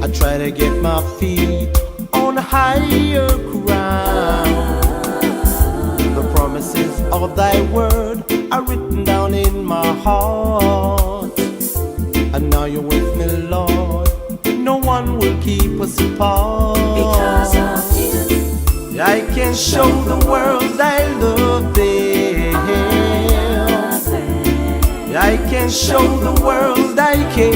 I try to get my feet on higher ground. of thy word are written down in my heart. And now you're with me, Lord. No one will keep us apart. Because of you, I can show the world I love them. I can show the world I care.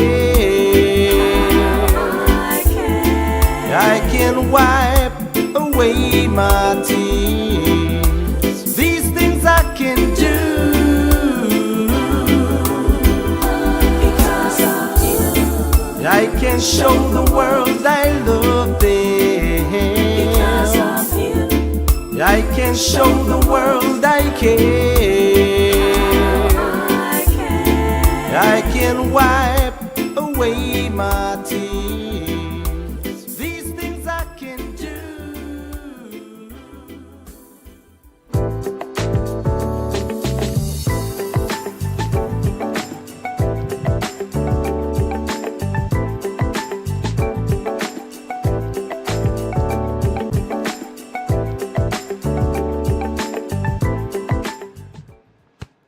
I can wipe away my tears. These things I can do because of you, I can show the world I love because them. of you, I can show the world I care. I can wipe away my tears. These things I can do.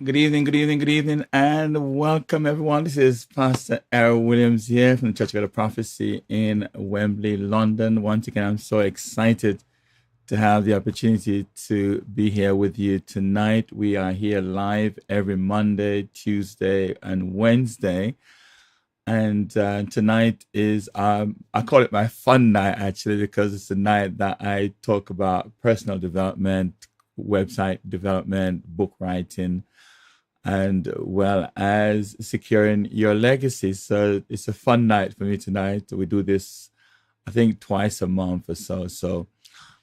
Good evening, good evening, good evening, and welcome everyone. This is Pastor Errol Williams here from the Church of God Prophecy in Wembley, London. Once again, I'm so excited to have the opportunity to be here with you tonight. We are here live every Monday, Tuesday, and Wednesday. And tonight is, I call it my fun night actually, because it's the night that I talk about personal development, website development, book writing, and well as securing your legacy. So it's a fun night for me tonight. We do this, I think, twice a month or so. So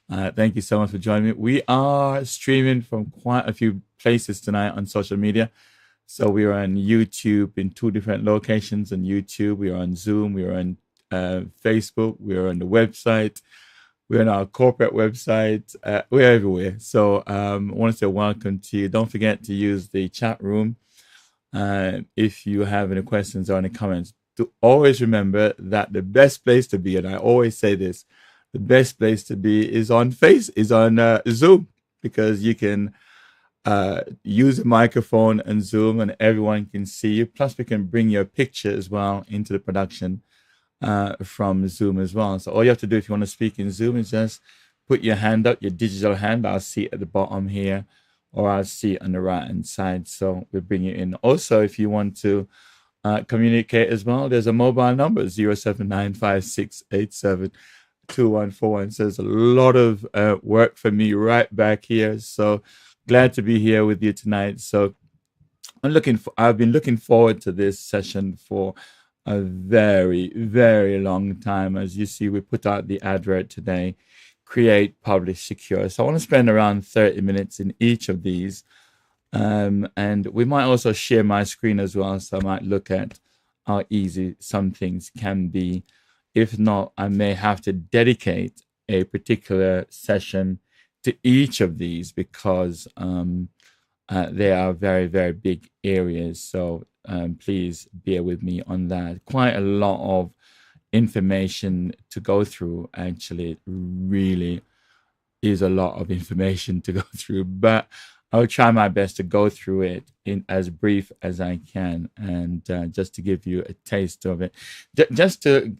thank you so much for joining me. We are streaming from quite a few places tonight on social media. So we are on YouTube in 2 different locations on YouTube. We are on Zoom. We are on Facebook. We are on the website. We're on our corporate website. We're everywhere. So I want to say welcome to you. Don't forget to use the chat room if you have any questions or any comments. To always remember that the best place to be, and I always say this, the best place to be is on Zoom, because you can use a microphone and Zoom, and everyone can see you. Plus, we can bring your picture as well into the production from Zoom as well. So all you have to do if you want to speak in Zoom is just put your hand up, your digital hand. I'll see it at the bottom here, or I'll see it on the right hand side. So we'll bring you in. Also, if you want to communicate as well, there's a mobile number, 07956872141. So there's a lot of work for me right back here. So glad to be here with you tonight. So I've been looking forward to this session for a very, very long time. As you see, we put out the advert today, create, publish, secure. So I want to spend around 30 minutes in each of these. And we might also share my screen as well. So I might look at how easy some things can be. If not, I may have to dedicate a particular session to each of these, because they are very, very big areas. So please bear with me on that. Quite a lot of information to go through. Actually, it really is a lot of information to go through, but I'll try my best to go through it in as brief as I can, and just to give you a taste of it. Just to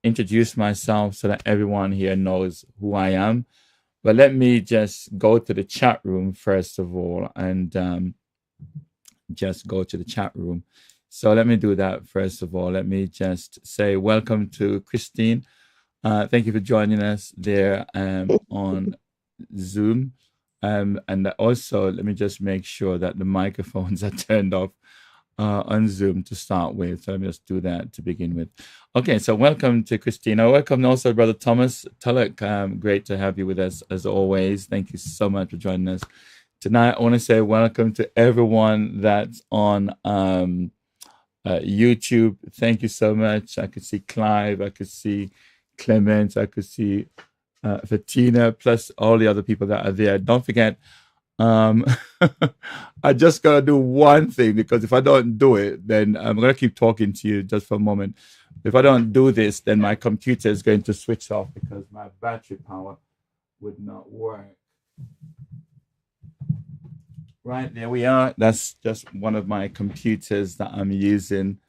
introduce myself so that everyone here knows who I am. But let me just go to the chat room first of all, and just go to the chat room. So let me do that first of all. Let me just say welcome to Christine. Thank you for joining us there on Zoom. And also, let me just make sure that the microphones are turned off on Zoom to start with. So let me just do that to begin with. Okay, so welcome to Christina. Welcome also, Brother Thomas Tulloch. Great to have you with us as always. Thank you so much for joining us tonight. I want to say welcome to everyone that's on YouTube. Thank you so much. I could see Clive, I could see Clement, I could see Fatina, plus all the other people that are there. Don't forget, I just gotta do one thing, because if I don't do it, then I'm gonna keep talking to you just for a moment. If I don't do this, then my computer is going to switch off because my battery power would not work. Right, there we are. That's just one of my computers that I'm using.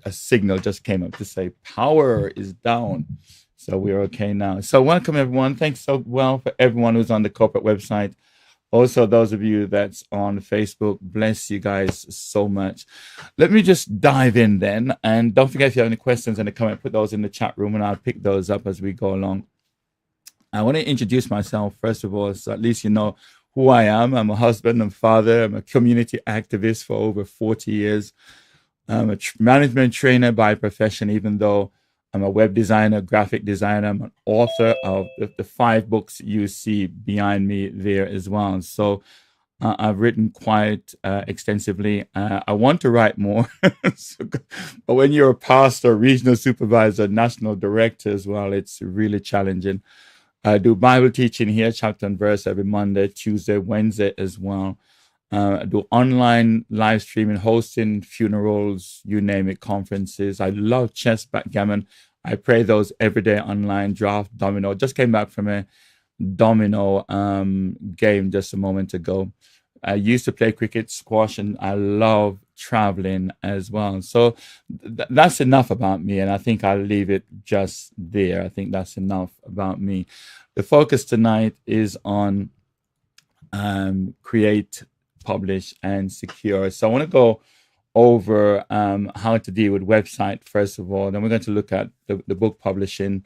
A signal just came up to say power is down. So we're okay now. So welcome everyone. Thanks so well for everyone who's on the corporate website. Also, those of you that's on Facebook, bless you guys so much. Let me just dive in then. And don't forget, if you have any questions in the comment, put those in the chat room and I'll pick those up as we go along. I want to introduce myself, first of all, so at least you know who I am. I'm a husband and father. I'm a community activist for over 40 years. I'm a management trainer by profession, even though I'm a web designer, graphic designer. I'm an author of the 5 books you see behind me there as well. So I've written quite extensively. I want to write more. But when you're a pastor, regional supervisor, national director as well, it's really challenging. I do Bible teaching here, chapter and verse, every Monday, Tuesday, Wednesday as well. I do online live streaming, hosting funerals, you name it, conferences. I love chess, backgammon. I play those every day online, draft, domino. Just came back from a domino game just a moment ago. I used to play cricket, squash, and I love traveling as well. So that's enough about me, and I think I'll leave it just there. I think that's enough about me. The focus tonight is on create, publish, and secure. So I want to go over how to deal with website first of all. Then we're going to look at the book publishing,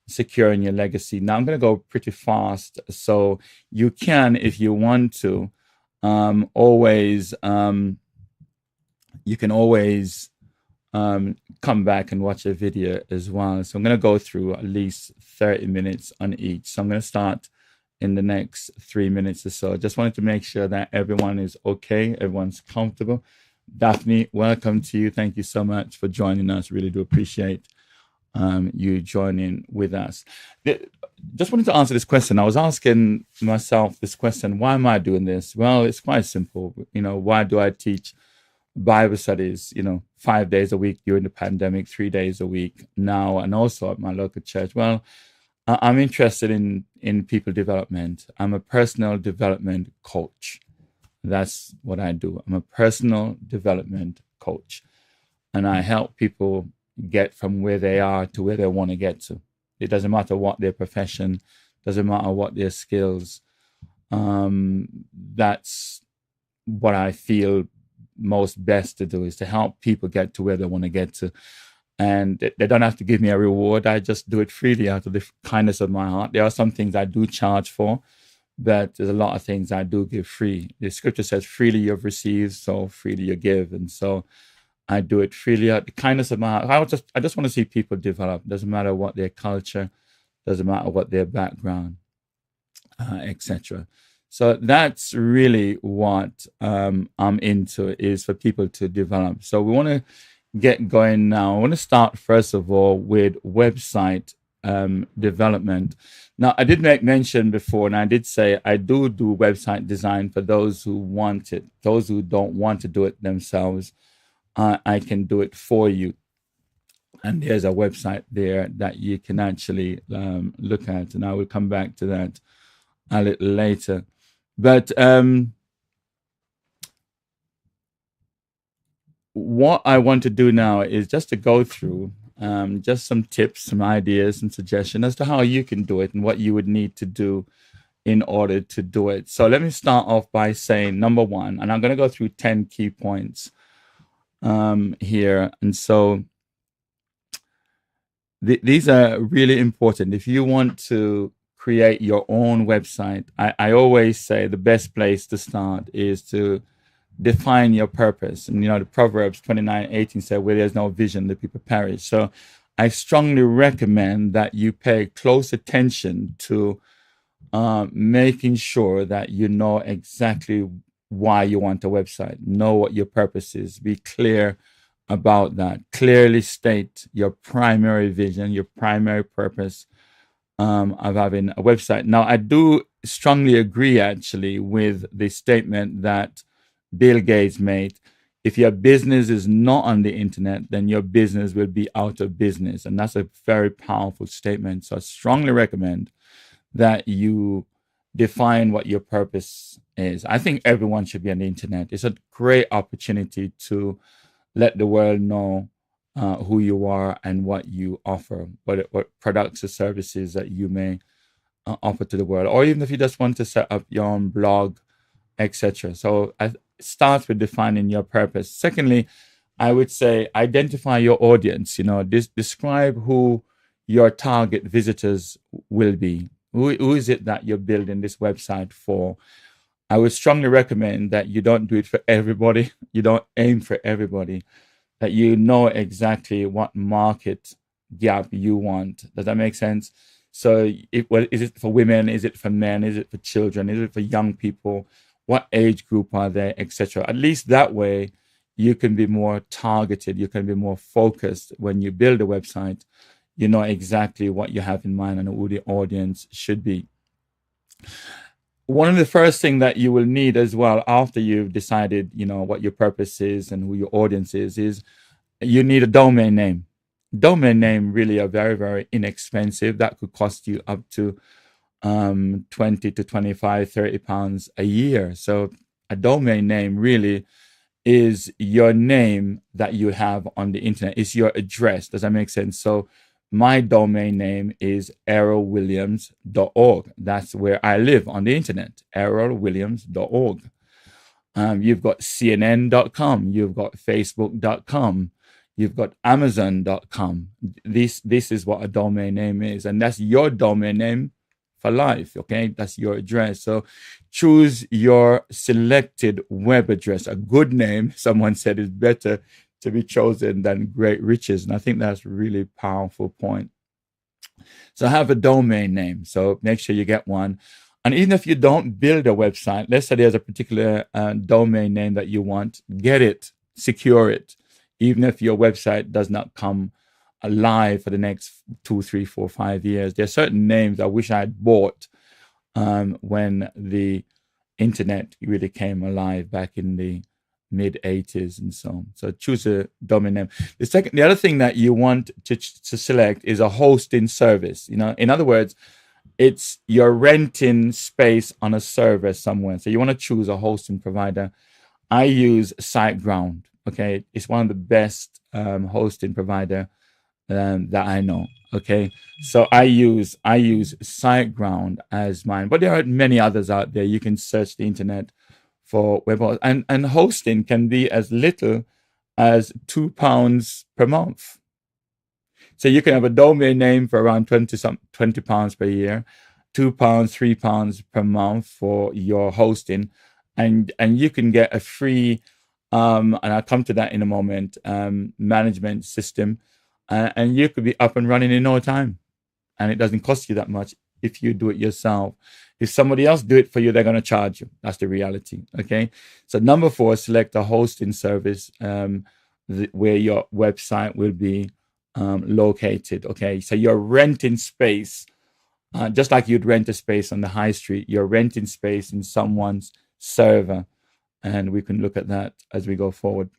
securing your legacy. Now I'm going to go pretty fast, so you can, if you want to, always you can always come back and watch a video as well. So I'm going to go through at least 30 minutes on each. So I'm going to start in the next 3 minutes or so. Just wanted to make sure that everyone is okay, everyone's comfortable. Daphne, welcome to you. Thank you so much for joining us. Really do appreciate you joining with us. Just wanted to answer this question. I was asking myself this question, why am I doing this? Well, it's quite simple. Why do I teach Bible studies, 5 days a week during the pandemic, 3 days a week now, and also at my local church? Well, I'm interested in people development. I'm a personal development coach. That's what I do. I'm a personal development coach. And I help people get from where they are to where they want to get to. It doesn't matter what their profession, doesn't matter what their skills. That's what I feel most best to do, is to help people get to where they want to get to. And they don't have to give me a reward. I just do it freely out of the kindness of my heart. There are some things I do charge for, but there's a lot of things I do give free. The scripture says, freely you've received, so freely you give. And so I do it freely out of the kindness of my heart. I just want to see people develop. Doesn't matter what their culture, doesn't matter what their background, etc. So that's really what I'm into, is for people to develop. So we want to get going now. I want to start first of all with website development. Now, I did make mention before, and I did say I do website design for those who want it. Those who don't want to do it themselves, I can do it for you. And there's a website there that you can actually look at, and I will come back to that a little later. But what I want to do now is just to go through just some tips, some ideas, some suggestions as to how you can do it and what you would need to do in order to do it. So let me start off by saying, number one, and I'm going to go through 10 key points here. And so these are really important. If you want to create your own website, I always say the best place to start is to define your purpose. And the Proverbs 29:18 said, where there's no vision, the people perish. So I strongly recommend that you pay close attention to making sure that you know exactly why you want a website. Know what your purpose is. Be clear about that. Clearly state your primary vision, your primary purpose of having a website. Now, I do strongly agree actually with the statement that Bill Gates made. If your business is not on the internet, then your business will be out of business. And that's a very powerful statement. So I strongly recommend that you define what your purpose is. I think everyone should be on the internet. It's a great opportunity to let the world know who you are and what you offer, what products or services that you may offer to the world, or even if you just want to set up your own blog, etc. So it starts with defining your purpose. Secondly, I would say identify your audience. Describe who your target visitors will be. Who is it that you're building this website for? I would strongly recommend that you don't do it for everybody. You don't aim for everybody. That you know exactly what market gap you want. Does that make sense? So, is it for women? Is it for men? Is it for children? Is it for young people? What age group are they, etc.? At least that way, you can be more targeted. You can be more focused when you build a website. You know exactly what you have in mind and who the audience should be. One of the first things that you will need as well after you've decided, what your purpose is and who your audience is you need a domain name. Domain name really are very, very inexpensive. That could cost you up to 20 to 25, 30 pounds a year. So a domain name really is your name that you have on the internet. It's your address. Does that make sense? So my domain name is errolwilliams.org. That's where I live on the internet, errolwilliams.org. You've got CNN.com. You've got Facebook.com. You've got Amazon.com. This is what a domain name is. And that's your domain name for life, okay? That's your address. So choose your selected web address. A good name, someone said, is better to be chosen than great riches. And I think that's a really powerful point. So have a domain name. So make sure you get one. And even if you don't build a website, let's say there's a particular domain name that you want, get it, secure it. Even if your website does not come alive for the next 2, 3, 4, 5 years. There are certain names I wish I had bought when the internet really came alive back in the mid 80s and so on. So choose a domain name. The other thing that you want to select is a hosting service. In other words, it's you're renting space on a server somewhere. So you want to choose a hosting provider. I use SiteGround. Okay, it's one of the best hosting provider that I know. Okay, so I use SiteGround as mine, but there are many others out there. You can search the internet for web and hosting can be as little as £2 per month. So you can have a domain name for around 20 pounds per year, £2, £3 per month for your hosting, and you can get a free and I'll come to that in a moment, management system, and you could be up and running in no time, and it doesn't cost you that much if you do it yourself. If somebody else do it for you, they're going to charge you. That's the reality. Okay. So number 4, select a hosting service where your website will be located. Okay. So you're renting space, just like you'd rent a space on the high street. You're renting space in someone's server. And we can look at that as we go forward.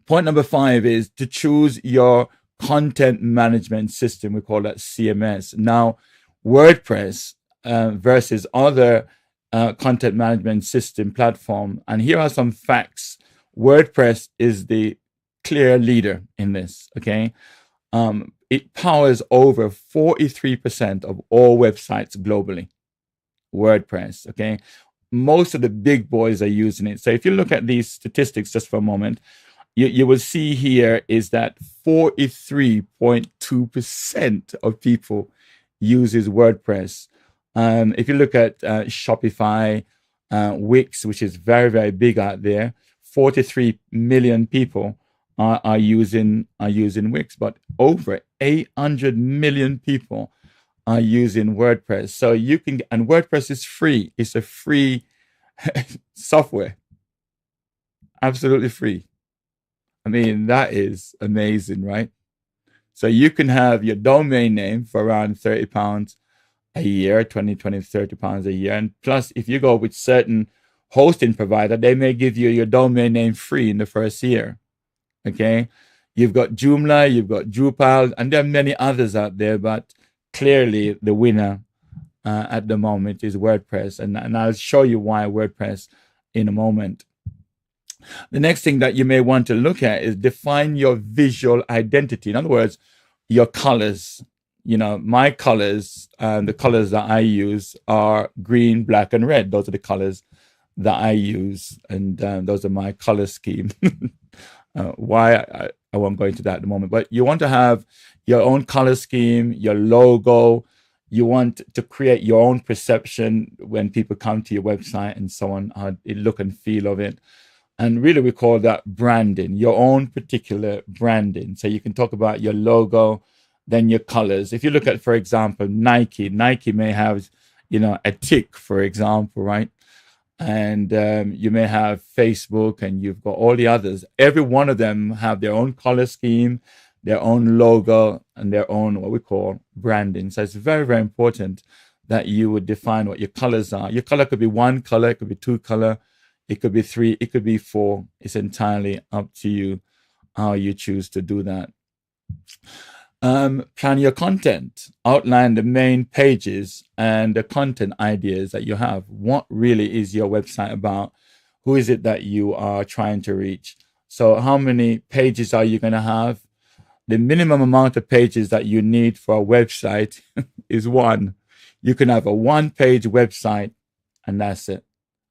Point number 5 is to choose your content management system. We call that CMS. Now, WordPress versus other content management system platform. And here are some facts. WordPress is the clear leader in this, okay? It powers over 43% of all websites globally. WordPress, okay? Most of the big boys are using it. So if you look at these statistics just for a moment, you will see here is that 43.2% of people uses WordPress. If you look at Shopify, Wix, which is very, very big out there, 43 million people are using Wix, but over 800 million people are using WordPress. So you can, and WordPress is free. It's a free software. Absolutely free. I mean, that is amazing, right? So you can have your domain name for around £30 a year, 30 pounds a year. And plus, if you go with certain hosting provider, they may give you your domain name free in the first year. Okay. You've got Joomla, you've got Drupal, and there are many others out there, but clearly the winner at the moment is WordPress, and I'll show you why WordPress in a moment. The next thing that you may want to look at is define your visual identity. In other words, your colors. My colors, the colors that I use are green, black, and red. Those are the colors that I use, and those are my color scheme. Why I won't go into that at the moment, but you want to have your own color scheme, your logo. You want to create your own perception when people come to your website and so on, how it look and feel of it. And really, we call that branding, your own particular branding. So you can talk about your logo, then your colors. If you look at, for example, Nike may have, a tick, for example, right? And you may have Facebook, and you've got all the others. Every one of them have their own color scheme, their own logo, and their own what we call branding. So it's very, very important that you would define what your colors are. Your color could be one color, it could be two color, it could be three, it could be four. It's entirely up to you how you choose to do that. Plan your content, outline the main pages and the content ideas that you have. What really is your website about? Who is it that you are trying to reach? So how many pages are you going to have? The minimum amount of pages that you need for a website is one. You can have a one-page website and that's it.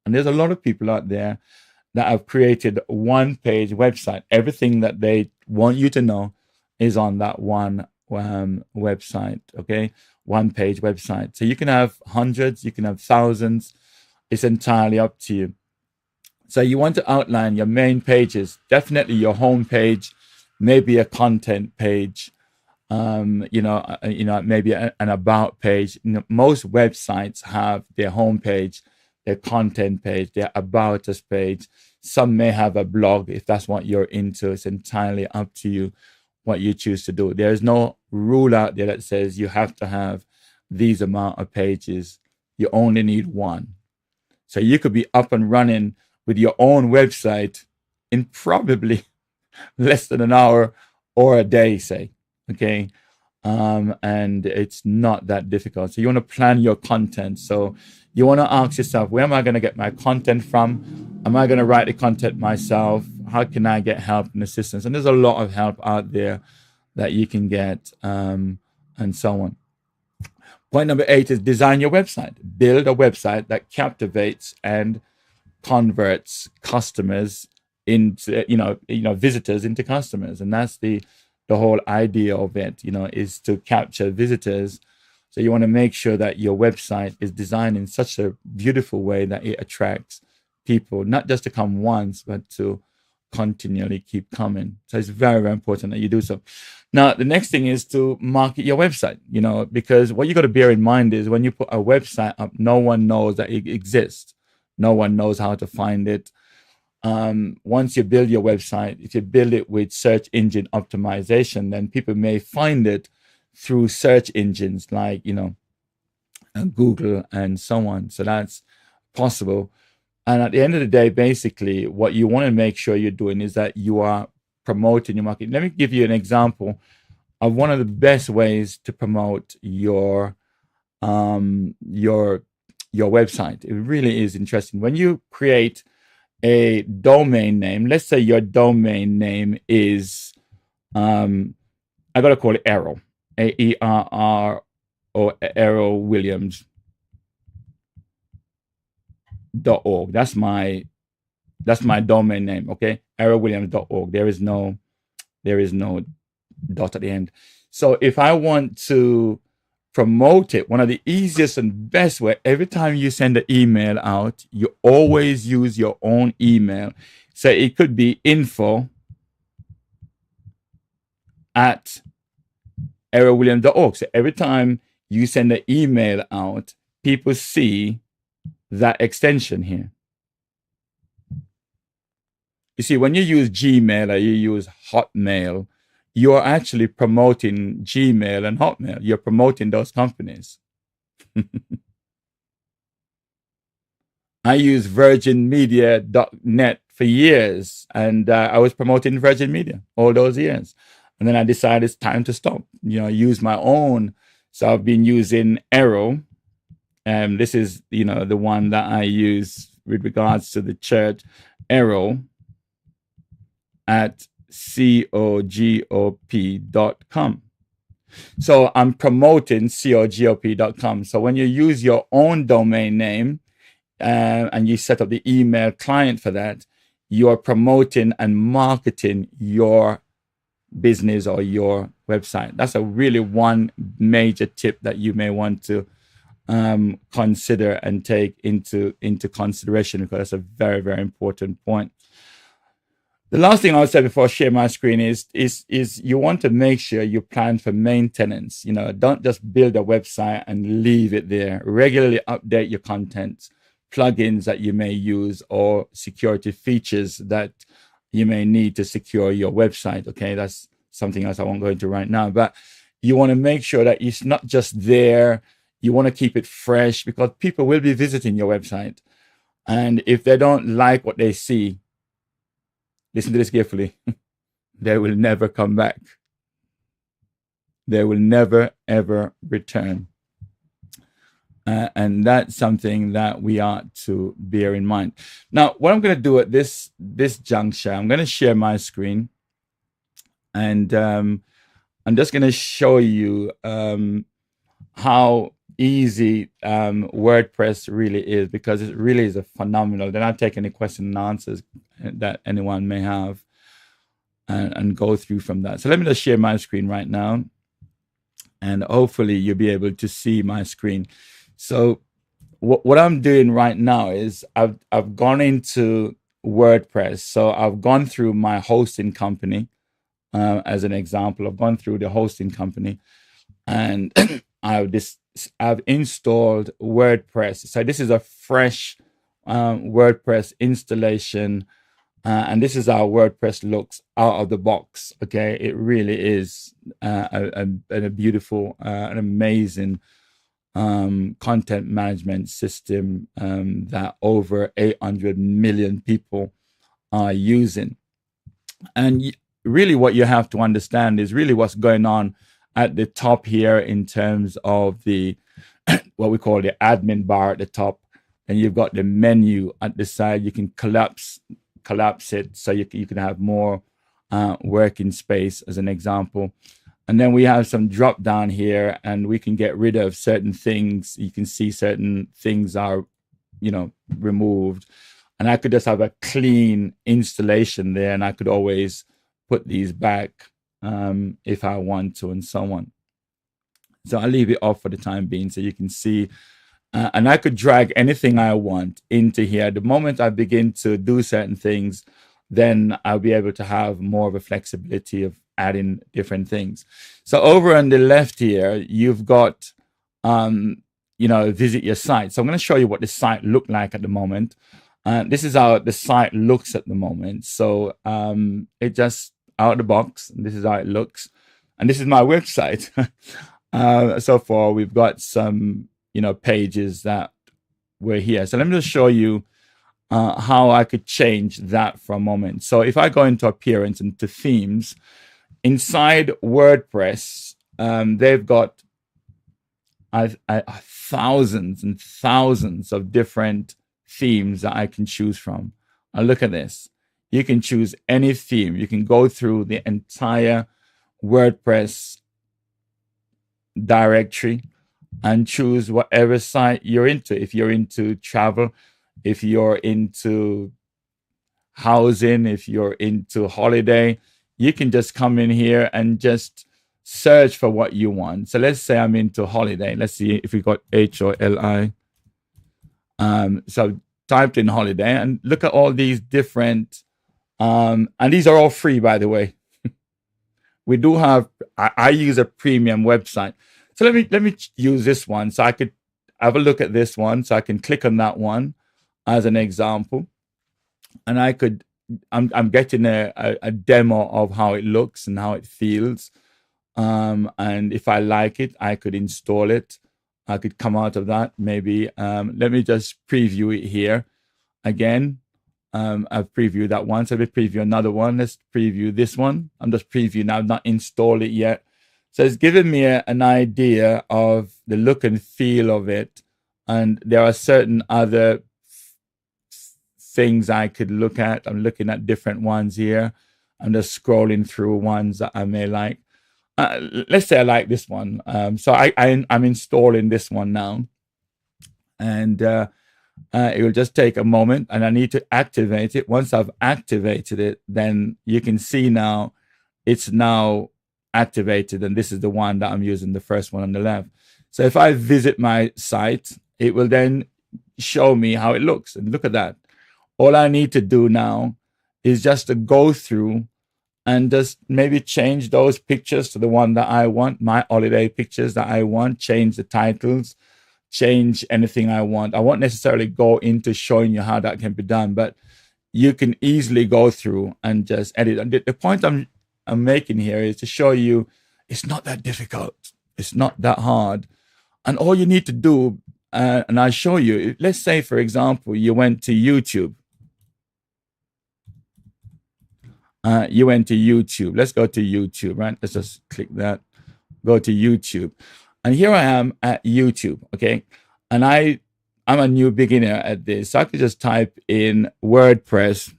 And there's a lot of people out there that have created a one-page website. Everything that they want you to know is on that one website, okay? One-page website. So you can have hundreds, you can have thousands. It's entirely up to you. So you want to outline your main pages, definitely your home page, maybe a content page, maybe an about page. Most websites have their home page, their content page, their about us page. Some may have a blog if that's what you're into. It's entirely up to you what you choose to do. There's no rule out there that says you have to have these amount of pages. You only need one. So you could be up and running with your own website in probably less than an hour or a day, say, okay? And it's not that difficult. So you want to plan your content. So you want to ask yourself, where am I going to get my content from? Am I going to write the content myself? How can I get help and assistance? And there's a lot of help out there that you can get, and so on. Point number 8 is design your website. Build a website that captivates and converts customers into, visitors into customers. And that's the whole idea of it, is to capture visitors. So you want to make sure that your website is designed in such a beautiful way that it attracts people, not just to come once, but to continually keep coming. So it's very, very important that you do so. Now, the next thing is to market your website, because what you got to bear in mind is when you put a website up, no one knows that it exists. No one knows how to find it. Once you build your website, if you build it with search engine optimization, then people may find it through search engines like, Google and so on. So that's possible. And at the end of the day, basically, what you want to make sure you're doing is that you are promoting your market. Let me give you an example of one of the best ways to promote your website. It really is interesting. When you create a domain name, let's say your domain name is, I got to call it Errol, Aerr, or Errol Williams. .org. That's my domain name, okay? errolwilliams.org. There is no dot at the end. So if I want to promote it, one of the easiest and best way, every time you send an email out, you always use your own email. So it could be info@errolwilliams.org. So every time you send an email out, people see that extension here. You see, when you use Gmail or you use Hotmail, you're actually promoting Gmail and Hotmail. You're promoting those companies. I used virginmedia.net for years, and I was promoting Virgin Media all those years. And then I decided it's time to stop, use my own. So I've been using Errol, This is, the one that I use with regards to the church, Errol at cogop.com. So I'm promoting cogop.com. So when you use your own domain name and you set up the email client for that, you're promoting and marketing your business or your website. That's a really one major tip that you may want to consider and take into consideration, because that's a very, very important point. The last thing I would say before I share my screen is you want to make sure you plan for maintenance. Don't just build a website and leave it there. Regularly update your content, plugins that you may use, or security features that you may need to secure your website. Okay, that's something else I won't go into right now. But you want to make sure that it's not just there. You want to keep it fresh, because people will be visiting your website. And if they don't like what they see, listen to this carefully, they will never come back. They will never, ever return. And that's something that we ought to bear in mind. Now, what I'm going to do at this juncture, I'm going to share my screen. And I'm just going to show you how easy WordPress really is, because it really is a phenomenal. Then I'll take any questions and answers that anyone may have and go through from that. So let me just share my screen right now, and hopefully you'll be able to see my screen. So what I'm doing right now is I've gone into WordPress. So I've gone through my hosting company as an example. I've gone through the hosting company, and I've installed WordPress. So this is a fresh WordPress installation, and this is how WordPress looks out of the box. Okay, it really is a beautiful, an amazing content management system that over 800 million people are using. And really what you have to understand is really what's going on at the top here in terms of the what we call the admin bar at the top. And you've got the menu at the side. You can collapse it so you can have more working space, as an example. And then we have some drop down here, and we can get rid of certain things. You can see certain things are, removed. And I could just have a clean installation there, and I could always put these back if I want to, and so on. So I'll leave it off for the time being so you can see. And I could drag anything I want into here. The moment I begin to do certain things, then I'll be able to have more of a flexibility of adding different things. So over on the left here, you've got, visit your site. So I'm going to show you what the site looked like at the moment. This is how the site looks at the moment. So it just out of the box, and this is how it looks. And this is my website. So far, we've got some, pages that were here. So let me just show you how I could change that for a moment. So if I go into appearance and to themes, inside WordPress, they've got thousands and thousands of different themes that I can choose from. Now look at this. You can choose any theme. You can go through the entire WordPress directory and choose whatever site you're into. If you're into travel, if you're into housing, if you're into holiday, you can just come in here and just search for what you want. So let's say I'm into holiday. Let's see if we got HOLI. So typed in holiday, and look at all these different, and these are all free, by the way. We do have, I use a premium website. So let me use this one. So I could have a look at this one. So I can click on that one as an example. And I'm getting a demo of how it looks and how it feels. And if I like it, I could install it. I could come out of that maybe. Let me just preview it here again. I've previewed that one. So let me preview another one. Let's preview this one. I'm just previewing. I've not installed it yet. So it's given me an idea of the look and feel of it And there are certain other things I could look at. I'm looking at different ones here. I'm just scrolling through ones that I may like. Let's say I like this one. So I'm installing this one now. And it will just take a moment, and I need to activate it. Once I've activated it, then you can see now it's now activated, and this is the one that I'm using, the first one on the left. So if I visit my site, it will then show me how it looks. And look at that. All I need to do now is just to go through and just maybe change those pictures to the one that I want, my holiday pictures that I want, change the titles, change anything I want. I won't necessarily go into showing you how that can be done, but you can easily go through and just edit. And the point I'm making here is to show you it's not that difficult. It's not that hard. And all you need to do, and I'll show you, let's say, for example, you went to YouTube. You went to YouTube. Let's go to YouTube, right? Let's just click that. Go to YouTube. And here I am at YouTube, okay? And I'm a new beginner at this. So I could just type in WordPress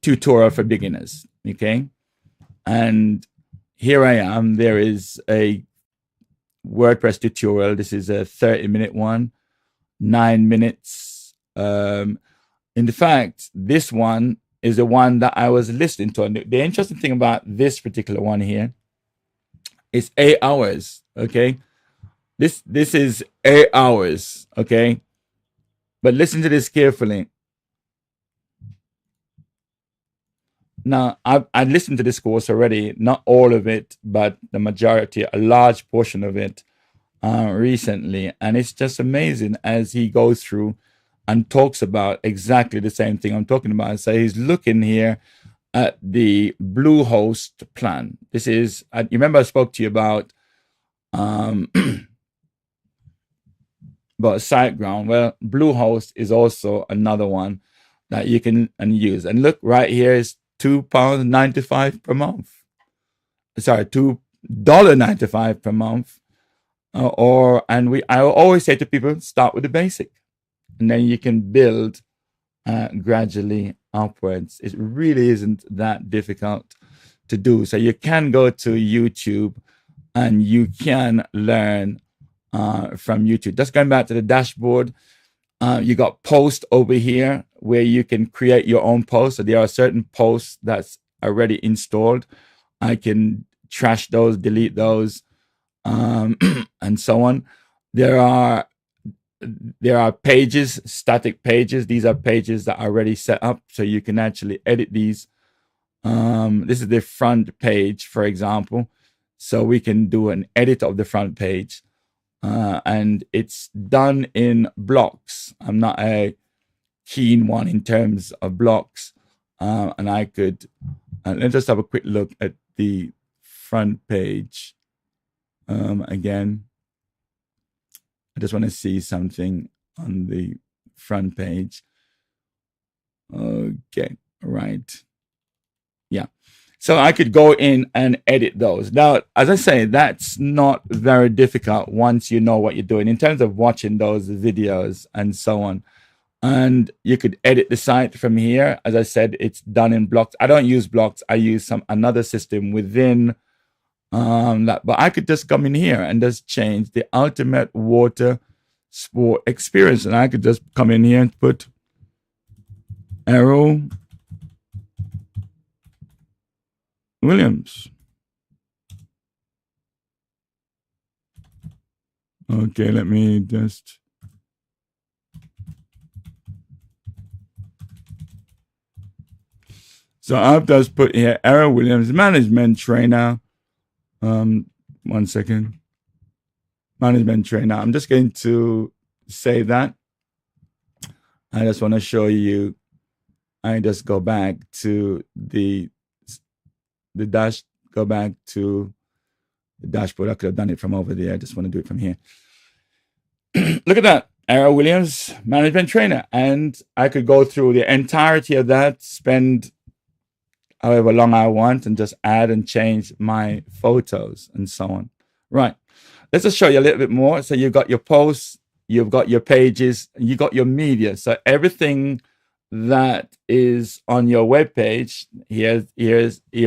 tutorial for beginners, okay? And here I am. There is a WordPress tutorial. This is a 30-minute one, 9 minutes. In fact, this one is the one that I was listening to. And the interesting thing about this particular one here is 8 hours, okay? This is 8 hours, okay? But listen to this carefully. Now, I listened to this course already, not all of it, but the majority, a large portion of it recently. And it's just amazing as he goes through and talks about exactly the same thing I'm talking about. So he's looking here at the Bluehost plan. This is, you remember I spoke to you about SiteGround. Well, Bluehost is also another one that you can use. And look, right here is £2.95 per month. Sorry, $2.95 per month. I always say to people, start with the basic. And then you can build gradually upwards. It really isn't that difficult to do. So you can go to YouTube and you can learn from YouTube. Just going back to the dashboard, you got post over here where you can create your own posts. So there are certain posts that's already installed. I can trash those, delete those, and so on. There are pages, static pages. These are pages that are already set up, so you can actually edit these. This is the front page, for example. So we can do an edit of the front page. And it's done in blocks. I'm not a keen one in terms of blocks. And I could, let's just have a quick look at the front page again. I just want to see something on the front page. Okay, right. Yeah. So I could go in and edit those. Now, as I say, that's not very difficult once you know what you're doing in terms of watching those videos and so on. And you could edit the site from here. As I said, it's done in blocks. I don't use blocks. I use another system within that. But I could just come in here and just change the ultimate water sport experience. And I could just come in here and put Errol Williams. Okay, let me just. So I've just put here Errol Williams, management trainer. 1 second. Management trainer. I'm just going to say that. I just want to show you. I just go back to the go back to the dashboard. I could have done it from over there. I just want to do it from here. Look at that. Errol Williams, management trainer. And I could go through the entirety of that, spend however long I want, and just add and change my photos and so on. Right. let's just show you a little bit more. So you've got your posts, you've got your pages, you got your media. So everything that is on your web page, here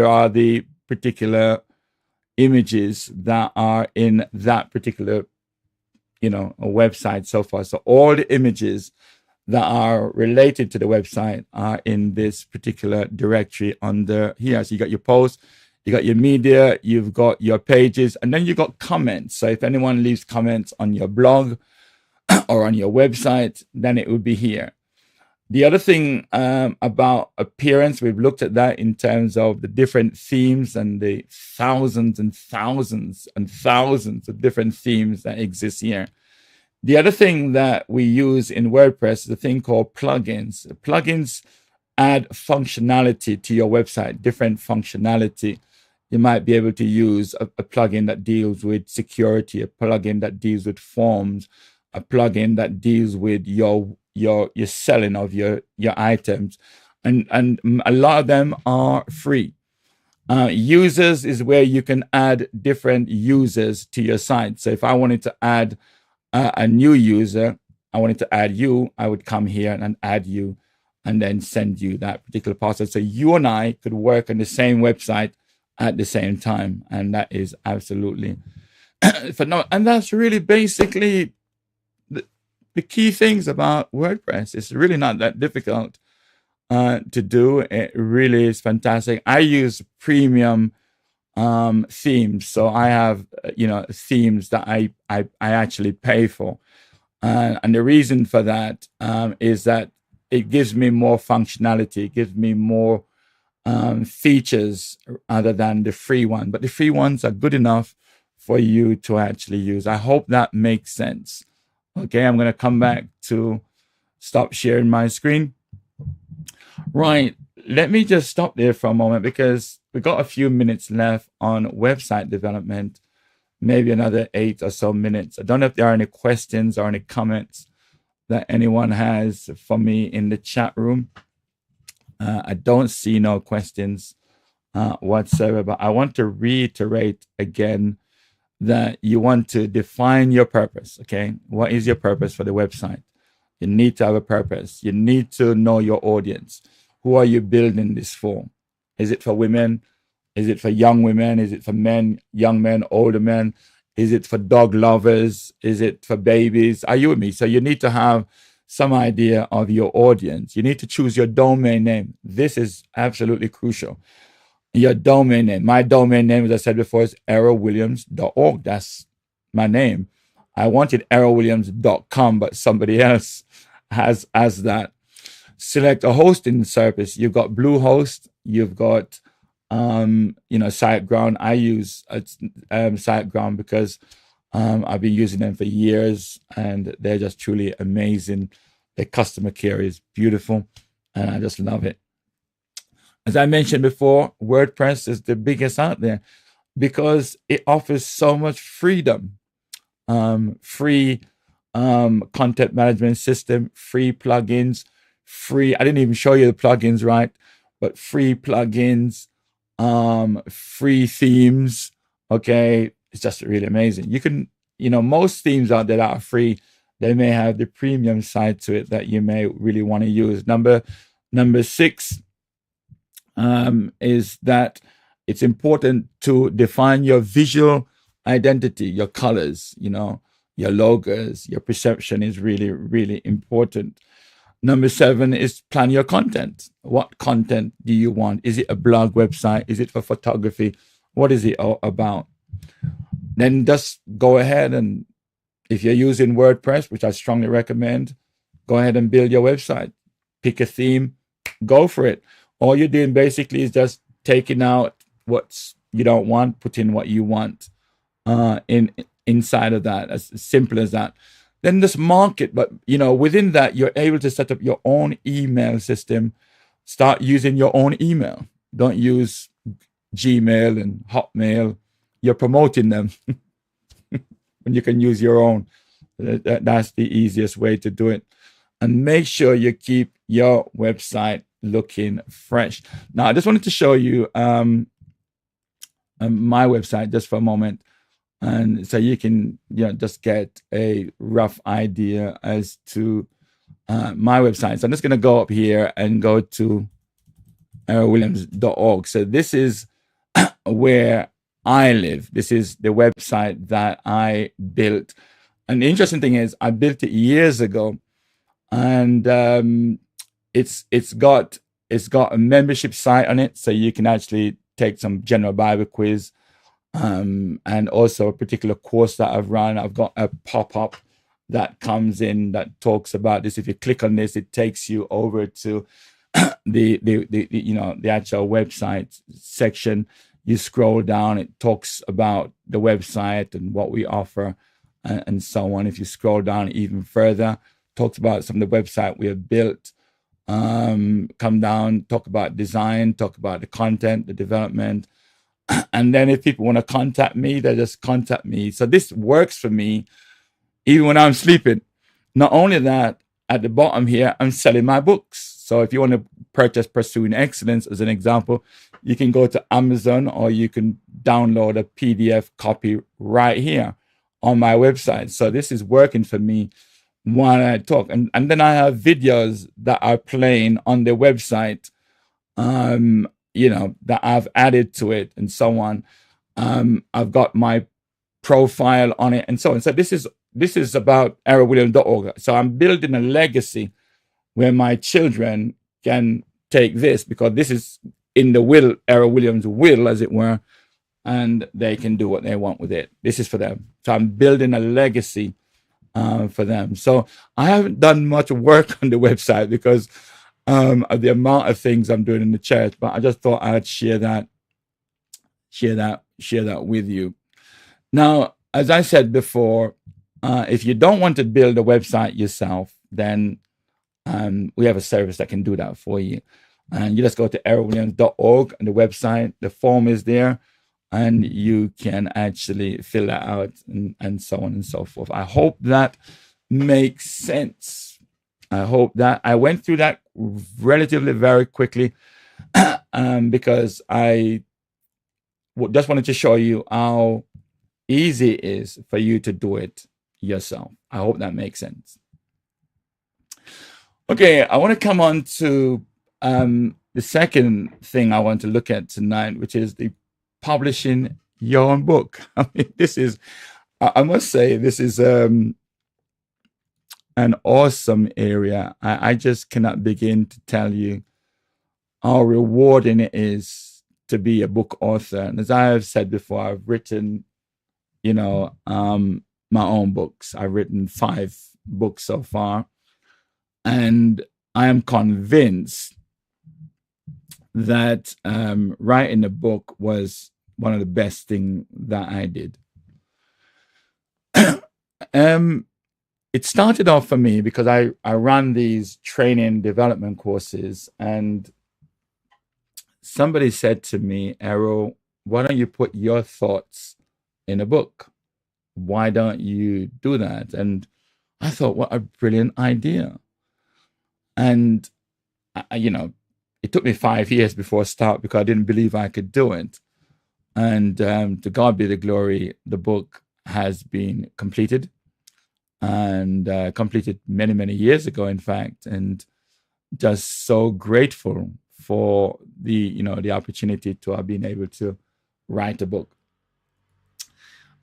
are the particular images that are in that particular, a website so far. So all the images that are related to the website are in this particular directory under here. So you got your posts, you got your media, you've got your pages, and then you got comments. So if anyone leaves comments on your blog or on your website, then it would be here. The other thing about appearance, we've looked at that in terms of the different themes and the thousands and thousands and thousands of different themes that exist here. The other thing that we use in WordPress is a thing called plugins. Plugins add functionality to your website, different functionality. You might be able to use a plugin that deals with security, a plugin that deals with forms, a plugin that deals with your selling of your items, and a lot of them are free. Users is where you can add different users to your site. So if I wanted to add a new user, I wanted to add you, I would come here and add you and then send you that particular parcel. So you and I could work on the same website at the same time. And that is absolutely phenomenal. And that's really basically the key things about WordPress. It's really not that difficult to do. It really is fantastic. I use premium themes, so I have themes that I actually pay for, and the reason for that is that it gives me more functionality, it gives me more features other than the free one. But the free ones are good enough for you to actually use. I hope that makes sense. Okay, I'm going to come back to stop sharing my screen. Right, let me just stop there for a moment because we got a few minutes left on website development, maybe another 8 or so minutes. I don't know if there are any questions or any comments that anyone has for me in the chat room. I don't see no questions whatsoever, but I want to reiterate again that you want to define your purpose, okay? What is your purpose for the website? You need to have a purpose. You need to know your audience. Who are you building this for? Is it for women? Is it for young women? Is it for men, young men, older men? Is it for dog lovers? Is it for babies? Are you with me? So you need to have some idea of your audience. You need to choose your domain name. This is absolutely crucial. Your domain name. My domain name, as I said before, is errolwilliams.org. That's my name. I wanted errolwilliams.com, but somebody else has that. Select a hosting service. You've got Bluehost. You've got SiteGround. I use SiteGround because I've been using them for years, and they're just truly amazing. Their customer care is beautiful, and I just love it. As I mentioned before, WordPress is the biggest out there because it offers so much freedom. Free content management system, free plugins, free. I didn't even show you the plugins, right? But free plugins, free themes. Okay, it's just really amazing. You can, most themes out there that are free, they may have the premium side to it that you may really want to use. Number 6 is that it's important to define your visual identity, your colors, your logos, your perception is really, really important. Number 7 is plan your content. What content do you want? Is it a blog website? Is it for photography? What is it all about? Then just go ahead, and if you're using WordPress, which I strongly recommend, go ahead and build your website. Pick a theme, go for it. All you're doing basically is just taking out what you don't want, put in what you want inside of that, as simple as that. Then just market, but within that, you're able to set up your own email system. Start using your own email. Don't use Gmail and Hotmail. You're promoting them when you can use your own. That's the easiest way to do it. And make sure you keep your website looking fresh. Now, I just wanted to show you my website just for a moment. And so you can just get a rough idea as to my website. So I'm just going to go up here and go to errolwilliams.org. So this is where I live. This is the website that I built. And the interesting thing is I built it years ago, and it's got a membership site on it, so you can actually take some general Bible quiz, and also a particular course that I've run. I've got a pop-up that comes in that talks about this. If you click on this, it takes you over to the actual website section. You scroll down, it talks about the website and what we offer, and so on. If you scroll down even further, talks about some of the website we have built. Come down, talk about design, talk about the content, the development. And then if people want to contact me, they just contact me. So this works for me even when I'm sleeping. Not only that, at the bottom here, I'm selling my books. So if you want to purchase Pursuing Excellence, as an example, you can go to Amazon, or you can download a PDF copy right here on my website. So this is working for me while I talk. And then I have videos that are playing on the website, that I've added to it and so on. I've got my profile on it and so on. So this is about errolwilliams.org. So I'm building a legacy where my children can take this, because this is in the will, Errol Williams' will, as it were, and they can do what they want with it. This is for them. So I'm building a legacy for them. So I haven't done much work on the website because of the amount of things I'm doing in the church, but I just thought I'd share that with you. Now, as I said before, if you don't want to build a website yourself, then we have a service that can do that for you. And you just go to errolwilliams.org on the website. The form is there, and you can actually fill that out and so on and so forth. I hope that makes sense. I hope that I went through that relatively very quickly because I just wanted to show you how easy it is for you to do it yourself. I hope that makes sense. Okay, I want to come on to the second thing I want to look at tonight, which is the publishing your own book. I mean, I must say, this is an awesome area. I just cannot begin to tell you how rewarding it is to be a book author. And as I have said before, I've written, my own books. I've written 5 books so far. And I am convinced that writing a book was one of the best things that I did. It started off for me because I ran these training development courses, and somebody said to me, Errol, why don't you put your thoughts in a book? Why don't you do that? And I thought, what a brilliant idea. And, it took me 5 years before I started because I didn't believe I could do it. And to God be the glory, the book has been completed, and completed many, many years ago, in fact, and just so grateful for the opportunity to have been able to write a book.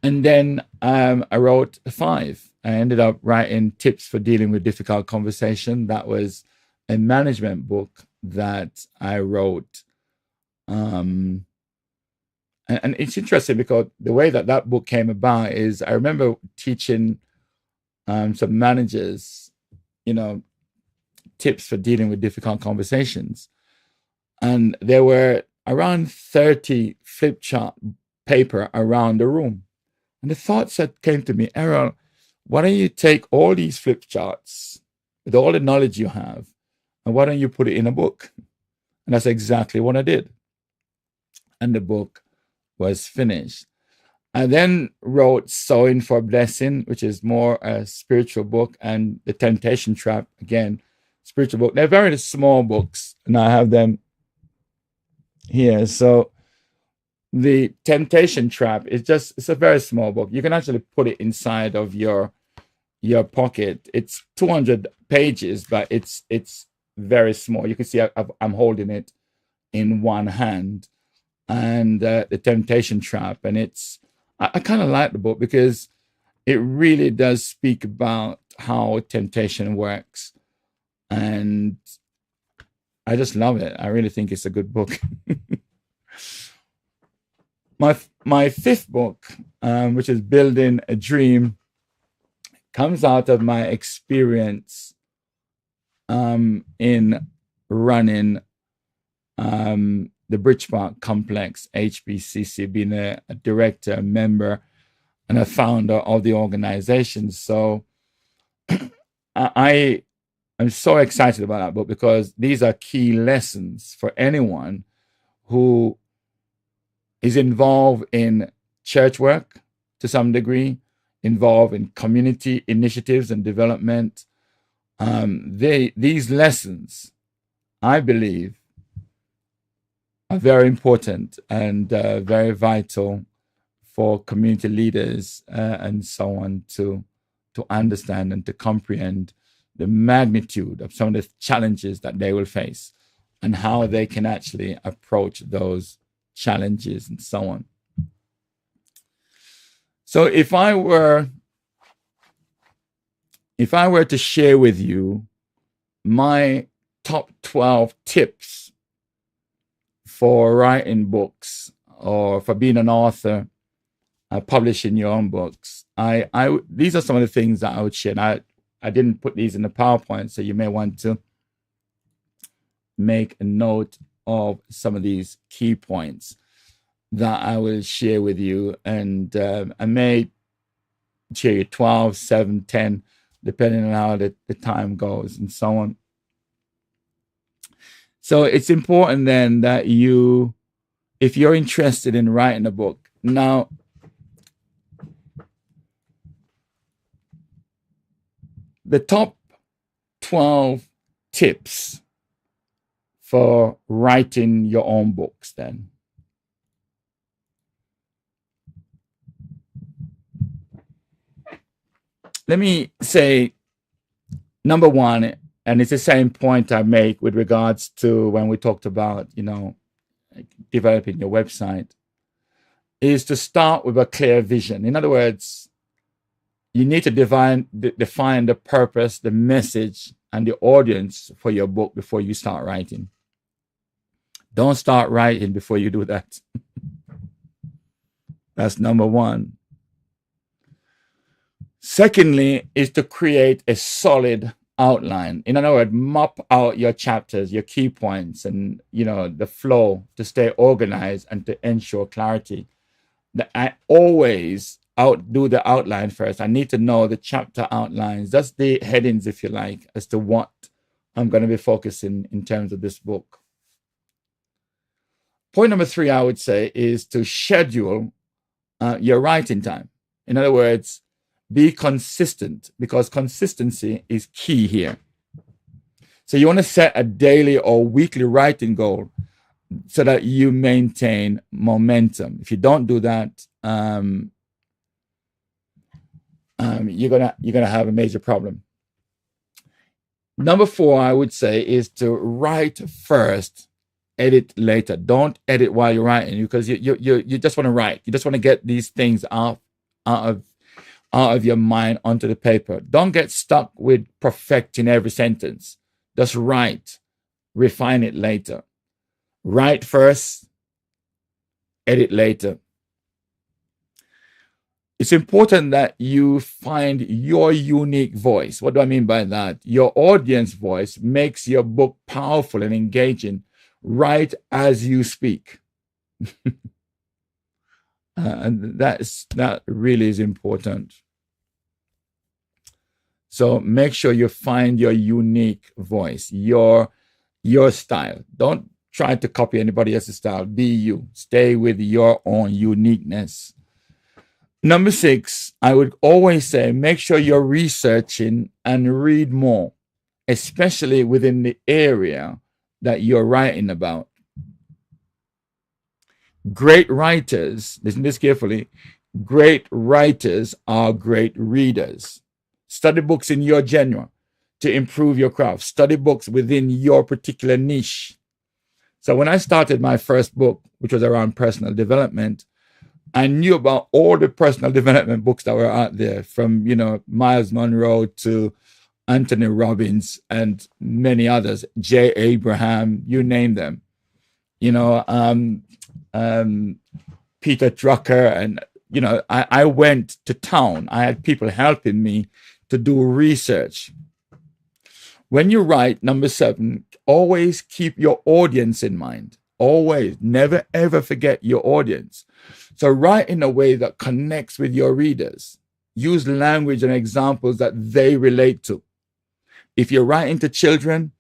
And then I wrote 5. I ended up writing Tips for Dealing with Difficult Conversation. That was a management book that I wrote. And it's interesting because the way that book came about is I remember teaching some managers, tips for dealing with difficult conversations. And there were around 30 flip chart paper around the room. And the thoughts that came to me, Errol, why don't you take all these flip charts with all the knowledge you have, and why don't you put it in a book? And that's exactly what I did. And the book was finished. I then wrote Sowing for Blessing, which is more a spiritual book, and The Temptation Trap, again, spiritual book. They're very small books, and I have them here. So The Temptation Trap is it's a very small book. You can actually put it inside of your pocket. It's 200 pages, but it's very small. You can see I'm holding it in one hand, and The Temptation Trap. And I kind of like the book because it really does speak about how temptation works. And I just love it. I really think it's a good book. My fifth book, which is Building a Dream, comes out of my experience in running the Bridge Park Complex, HBCC, being a director, a member, and a founder of the organization. So I am so excited about that book because these are key lessons for anyone who is involved in church work to some degree, involved in community initiatives and development. These lessons, I believe, are very important and very vital for community leaders and so on to understand and to comprehend the magnitude of some of the challenges that they will face and how they can actually approach those challenges and so on. So if I were to share with you my top 12 tips for writing books or for being an author, publishing your own books, these are some of the things that I would share. And I didn't put these in the PowerPoint, so you may want to make a note of some of these key points that I will share with you. And I may share you 12, 7, 10, depending on how the time goes and so on. So it's important then that if you're interested in writing a book, now, the top 12 tips for writing your own books then. Let me say, number one, and it's the same point I make with regards to when we talked about, developing your website, is to start with a clear vision. In other words, you need to define the purpose, the message, and the audience for your book before you start writing. Don't start writing before you do that. That's number one. Secondly, is to create a solid outline. In other words, map out your chapters, your key points, and the flow to stay organized and to ensure clarity. I always do the outline first. I need to know the chapter outlines. That's the headings, if you like, as to what I'm going to be focusing in terms of this book. Point number 3, I would say, is to schedule your writing time. In other words, be consistent, because consistency is key here. So you want to set a daily or weekly writing goal so that you maintain momentum. If you don't do that, you're gonna have a major problem. Number 4, I would say, is to write first, edit later. Don't edit while you're writing, because you just want to write. You just want to get these things out of your mind onto the paper. Don't get stuck with perfecting every sentence. Just write, refine it later. Write first, edit later. It's important that you find your unique voice. What do I mean by that? Your audience voice makes your book powerful and engaging. Write as you speak. And that really is important. So make sure you find your unique voice, your style. Don't try to copy anybody else's style. Be you. Stay with your own uniqueness. Number 6, I would always say, make sure you're researching and read more, especially within the area that you're writing about. Great writers, listen to this carefully, great writers are great readers. Study books in your genre to improve your craft. Study books within your particular niche. So when I started my first book, which was around personal development, I knew about all the personal development books that were out there, from, Miles Monroe to Anthony Robbins and many others, J. Abraham, you name them. Peter Drucker, and I went to town. I had people helping me to do research. When you write, number 7, always keep your audience in mind. Always, never ever forget your audience. So write in a way that connects with your readers. Use language and examples that they relate to. If you're writing to children,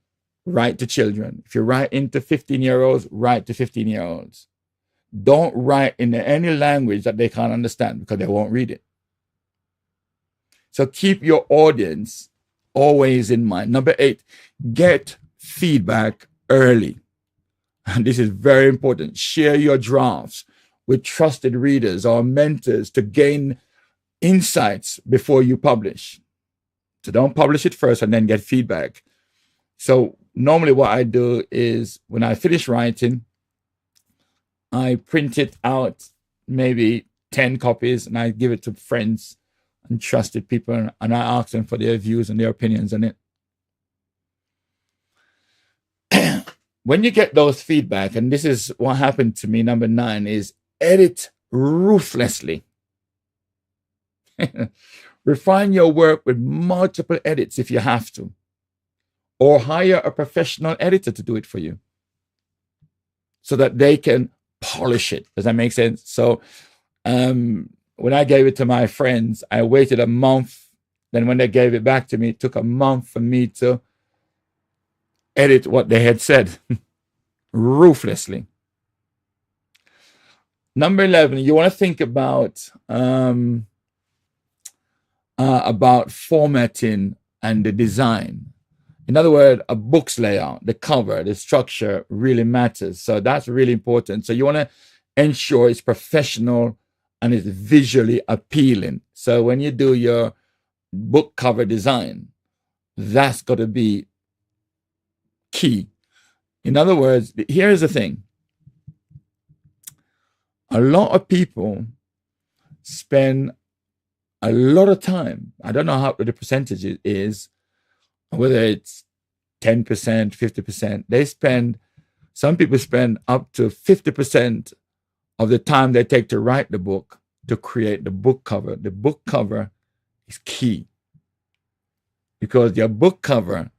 write to children. If you're writing to 15-year-olds, write to 15-year-olds. Don't write in any language that they can't understand, because they won't read it. So keep your audience always in mind. Number 8, get feedback early. And this is very important. Share your drafts with trusted readers or mentors to gain insights before you publish. So don't publish it first and then get feedback. So normally what I do is, when I finish writing, I print it out, maybe 10 copies, and I give it to friends and trusted people, and I ask them for their views and their opinions on it. When you get those feedback, and this is what happened to me, number 9, is edit ruthlessly. Refine your work with multiple edits if you have to, or hire a professional editor to do it for you so that they can polish it. Does that make sense? So when I gave it to my friends, I waited a month. Then when they gave it back to me, it took a month for me to edit what they had said ruthlessly. Number 11, you want to think about formatting and the design. In other words, a book's layout, the cover, the structure really matters. So that's really important. So you want to ensure it's professional and it's visually appealing. So when you do your book cover design, that's got to be key. In other words, here's the thing. A lot of people spend a lot of time, I don't know how the percentage is, whether it's 10%, 50%, some people spend up to 50% of the time they take to write the book to create the book cover. The book cover is key, because your book cover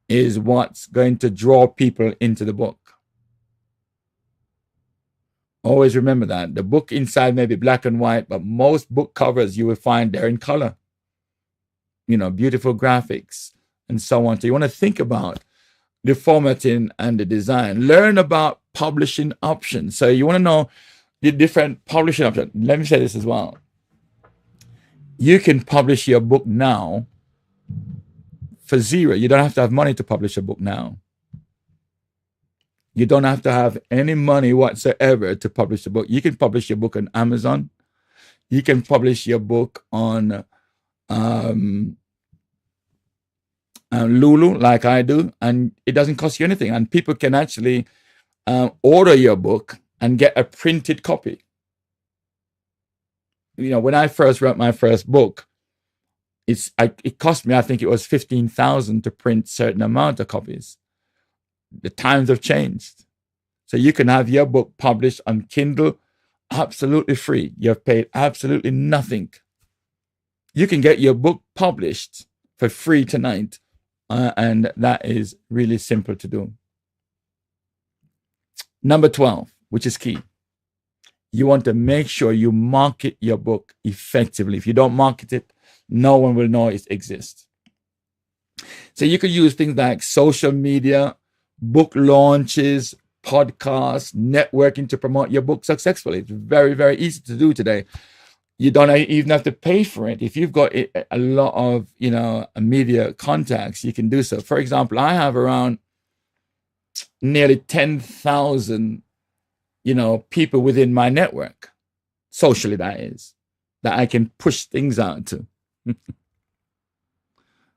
is what's going to draw people into the book. Always remember that. The book inside may be black and white, but most book covers you will find they're in color. Beautiful graphics and so on. So you want to think about the formatting and the design. Learn about publishing options. So you want to know the different publishing options. Let me say this as well. You can publish your book now for zero. You don't have to have money to publish a book now. You don't have to have any money whatsoever to publish a book. You can publish your book on Amazon. You can publish your book on Lulu, like I do, and it doesn't cost you anything. And people can actually order your book and get a printed copy. When I first wrote my first book, it cost me, I think it was $15,000 to print certain amount of copies. The times have changed. So you can have your book published on Kindle absolutely free. You've paid absolutely nothing. You can get your book published for free tonight. And that is really simple to do. Number 12, which is key. You want to make sure you market your book effectively. If you don't market it, no one will know it exists. So you could use things like social media, book launches, podcasts, networking to promote your book successfully. It's very, very easy to do today. You don't even have to pay for it. If you've got a lot of, media contacts, you can do so. For example, I have around nearly 10,000 people within my network, socially that is, that I can push things out to.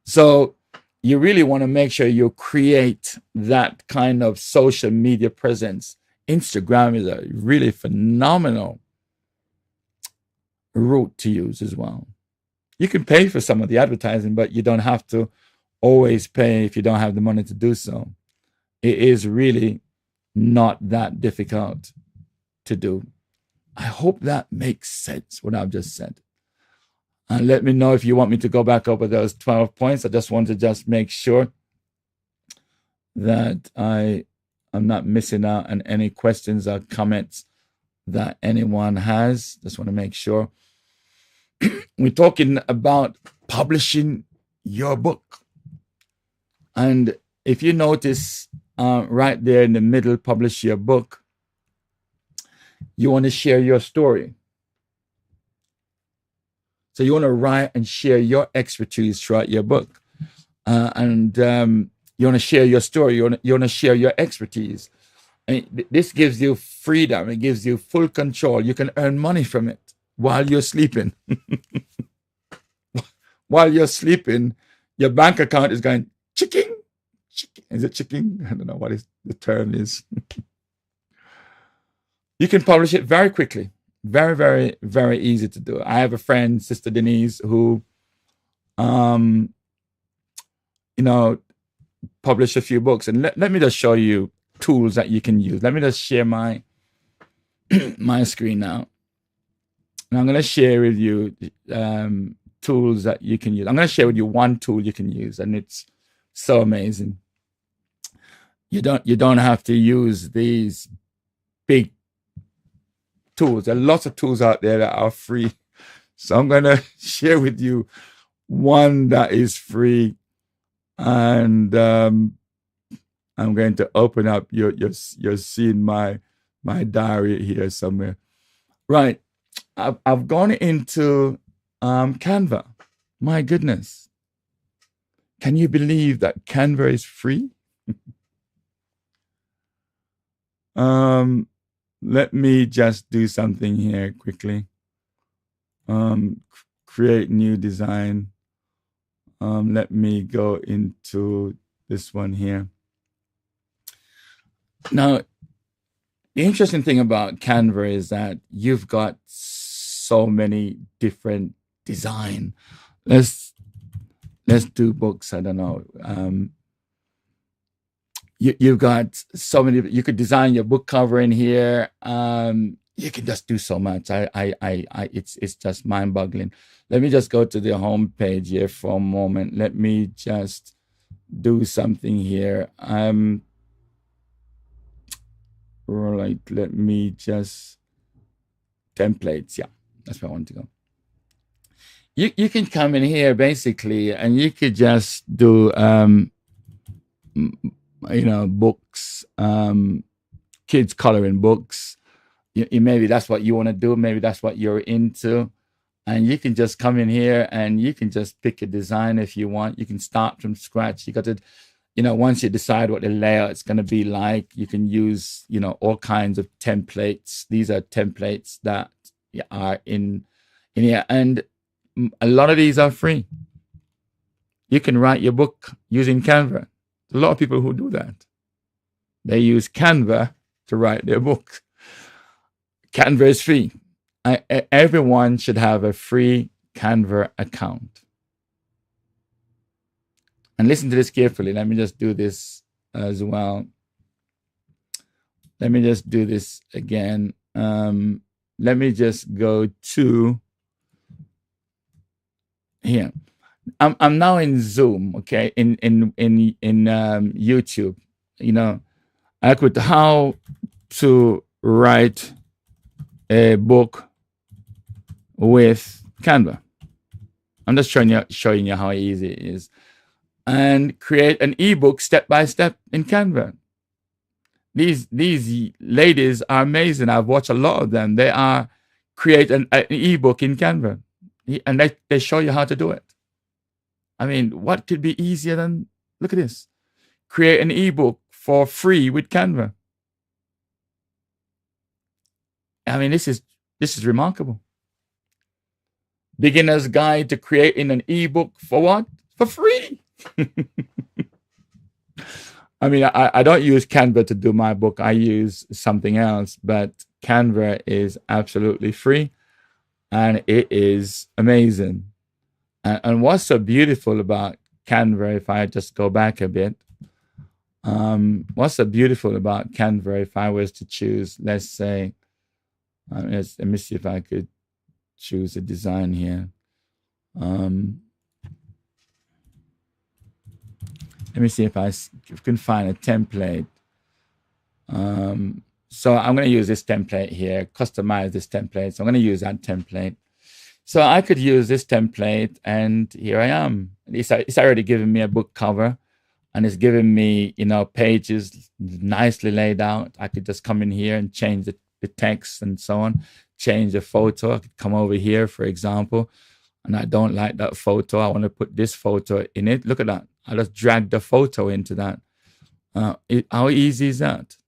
So you really want to make sure you create that kind of social media presence. Instagram is a really phenomenal route to use as well. You can pay for some of the advertising, but you don't have to always pay if you don't have the money to do so. It is really not that difficult to do. I hope that makes sense, what I've just said. And let me know if you want me to go back over those 12 points. I just want to make sure that I am not missing out on any questions or comments that anyone has. Just want to make sure. We're talking about publishing your book. And if you notice right there in the middle, publish your book, you want to share your story. So you want to write and share your expertise throughout your book. And you want to share your story. You want to share your expertise. And this gives you freedom. It gives you full control. You can earn money from it while you're sleeping. While you're sleeping, your bank account is going, chicking. Is it chicking? I don't know what the term is. You can publish it very quickly. Very, very, very easy to do. I have a friend, Sister Denise, who, published a few books. And let me just show you tools that you can use. Let me just share my my screen now. And I'm going to share with you tools that you can use. I'm going to share with you one tool you can use, and it's so amazing. You don't have to use these big tools. There are lots of tools out there that are free. So I'm going to share with you one that is free. And I'm going to open up, you're seeing my diary here somewhere. Right. I've gone into Canva. My goodness. Can you believe that Canva is free? Let me just do something here quickly. Create new design. Let me go into this one here. Now, the interesting thing about Canva is that you've got so many different design. Let's do books. I don't know. You've got so many. You could design your book cover in here. You can just do so much. It's just mind-boggling. Let me just go to the home page here for a moment. Let me just do something here. Right. Let me just templates. Yeah, that's where I want to go. You can come in here basically, and you could just do books, kids coloring books. Maybe that's what you want to do. Maybe that's what you're into. And you can just come in here and you can just pick a design if you want. You can start from scratch. You got to, once you decide what the layout's going to be like, you can use, all kinds of templates. These are templates that are in here. And a lot of these are free. You can write your book using Canva. A lot of people who do that. They use Canva to write their book. Canva is free. Everyone should have a free Canva account. And listen to this carefully. Let me just do this as well. Let me just do this again. Let me just go to here. I'm now in Zoom, okay, in YouTube. I could how to write a book with Canva. I'm just showing you how easy it is, and create an ebook step by step in Canva. These ladies are amazing. I've watched a lot of them. They are create an ebook in Canva, and they show you how to do it. I mean, what could be easier than, look at this, create an ebook for free with Canva. I mean, this is remarkable. Beginner's Guide to Creating an Ebook for what? For free. I mean, I don't use Canva to do my book. I use something else, but Canva is absolutely free, and it is amazing. And what's so beautiful about Canva, if I just go back a bit, what's so beautiful about Canva, if I was to choose, let's say, let me see if I could choose a design here. Let me see if I can find a template. So I'm going to use this template here, customize this template. So I'm going to use that template. So I could use this template, and here I am. It's already given me a book cover, and it's given me, pages nicely laid out. I could just come in here and change the text and so on, change the photo. I could come over here, for example, and I don't like that photo. I want to put this photo in it. Look at that. I just drag the photo into that. How easy is that?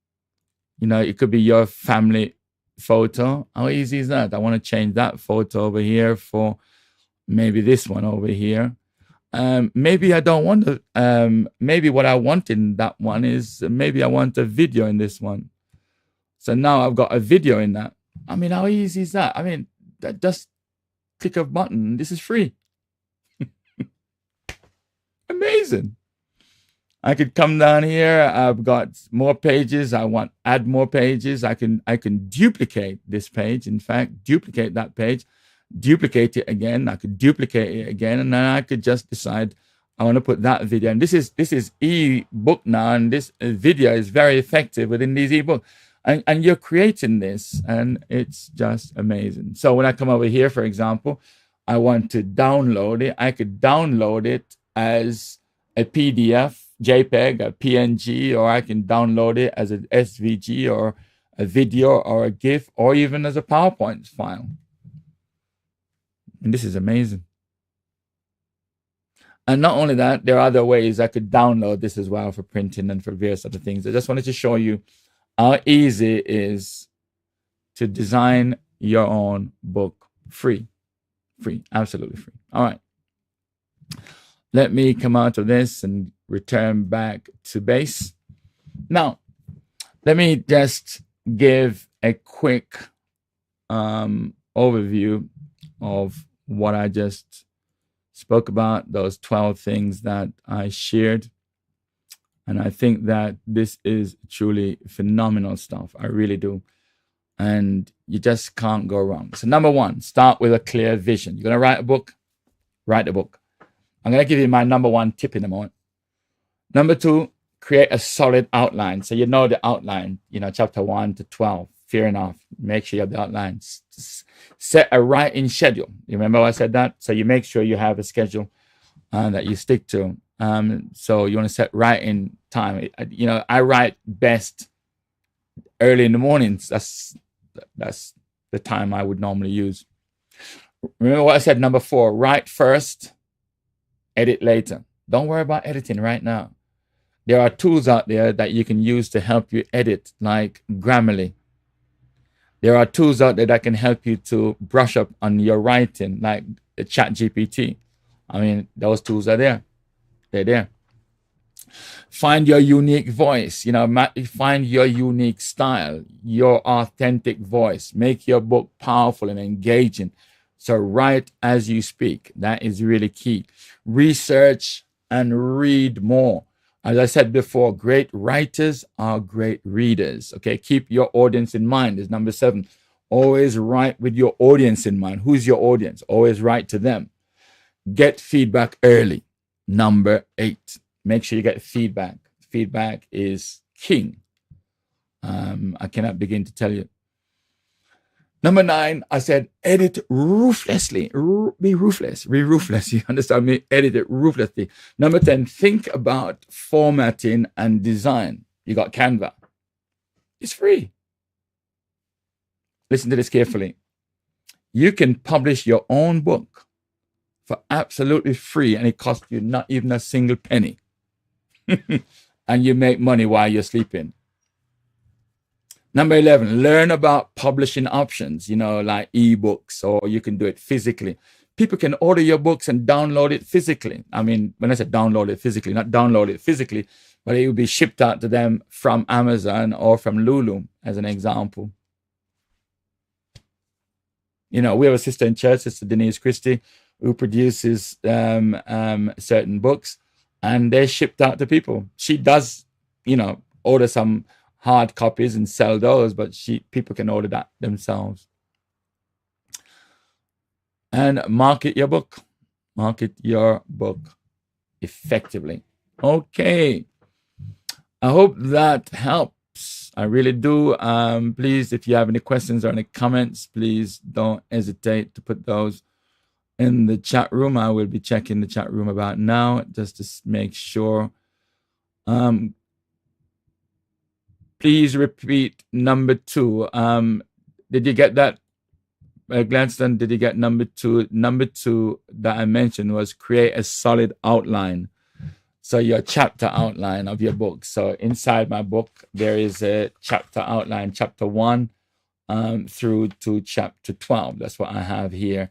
It could be your family photo. How easy is that? I want to change that photo over here for maybe this one over here. Maybe I don't want to, maybe what I want in that one is, maybe I want a video in this one. So now I've got a video in that. I mean, how easy is that? I mean, just click a button. This is free. Amazing. I could come down here. I've got more pages. I want add more pages. I can duplicate this page. In fact, duplicate that page, duplicate it again. I could duplicate it again, and then I could just decide I want to put that video. And this is e-book now, and this video is very effective within these e-book. And you're creating this, and it's just amazing. So when I come over here, for example, I want to download it. I could download it as a PDF, JPEG, a PNG, or I can download it as an SVG or a video or a GIF, or even as a PowerPoint file. And this is amazing. And not only that, there are other ways I could download this as well for printing and for various other things. I just wanted to show you how easy it is to design your own book. Free, absolutely free. All right. Let me come out of this and return back to base. Now, let me just give a quick overview of what I just spoke about, those 12 things that I shared. And I think that this is truly phenomenal stuff. I really do. And you just can't go wrong. So number one, start with a clear vision. You're going to write a book? Write a book. I'm going to give you my number one tip in a moment. Number two, create a solid outline. So you know the outline, chapter 1 to 12. Fair enough. Make sure you have the outline. Set a writing schedule. You remember I said that? So you make sure you have a schedule that you stick to. So you want to set writing time. I write best early in the mornings. That's the time I would normally use. Remember what I said, number 4, write first, edit later. Don't worry about editing right now. There are tools out there that you can use to help you edit, like Grammarly. There are tools out there that can help you to brush up on your writing, like the ChatGPT. I mean, those tools are there. They're there. Find your unique voice, find your unique style, your authentic voice. Make your book powerful and engaging. So write as you speak. That is really key. Research and read more. As I said before, great writers are great readers. Okay, keep your audience in mind is number 7. Always write with your audience in mind. Who's your audience? Always write to them. Get feedback early. Number 8. Make sure you get feedback. Feedback is king. I cannot begin to tell you. Number 9, I said, edit ruthlessly. Be ruthless. Be ruthless. You understand me? Edit it ruthlessly. Number 10, think about formatting and design. You got Canva. It's free. Listen to this carefully. You can publish your own book for absolutely free, and it costs you not even a single penny. And you make money while you're sleeping. Number 11, learn about publishing options, like ebooks, or you can do it physically. People can order your books and download it physically. I mean, when I said download it physically, not download it physically, but it will be shipped out to them from Amazon or from Lulu, as an example. We have a sister in church, Sister Denise Christie, who produces certain books, and they're shipped out to people. She does, order some hard copies and sell those, but people can order that themselves. And market your book. Market your book effectively. Okay. I hope that helps. I really do. Please, if you have any questions or any comments, please don't hesitate to put those in the chat room. I will be checking the chat room about now, just to make sure. Please repeat number 2. Did you get that? Gladstone, did you get number 2? Number 2 that I mentioned was create a solid outline. So your chapter outline of your book. So inside my book, there is a chapter outline, chapter 1 through to chapter 12. That's what I have here.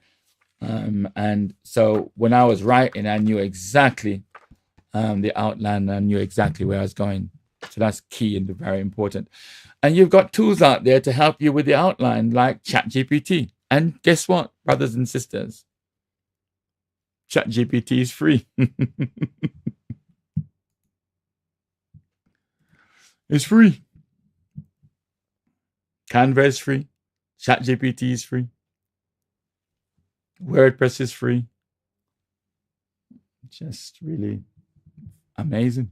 And so when I was writing, I knew exactly the outline. I knew exactly where I was going. So that's key and very important. And you've got tools out there to help you with the outline, like ChatGPT. And guess what, brothers and sisters? ChatGPT is free. It's free. Canva is free. ChatGPT is free. WordPress is free. Just really amazing.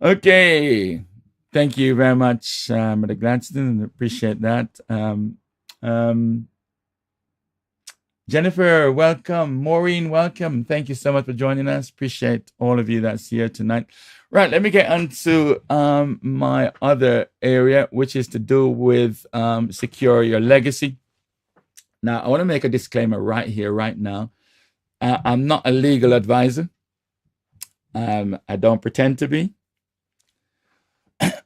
Okay. Thank you very much, Brother Gladstone. Appreciate that. Jennifer, welcome. Maureen, welcome. Thank you so much for joining us. Appreciate all of you that's here tonight. Right, let me get on to my other area, which is to do with secure your legacy. Now, I want to make a disclaimer right here, right now. I'm not a legal advisor. I don't pretend to be.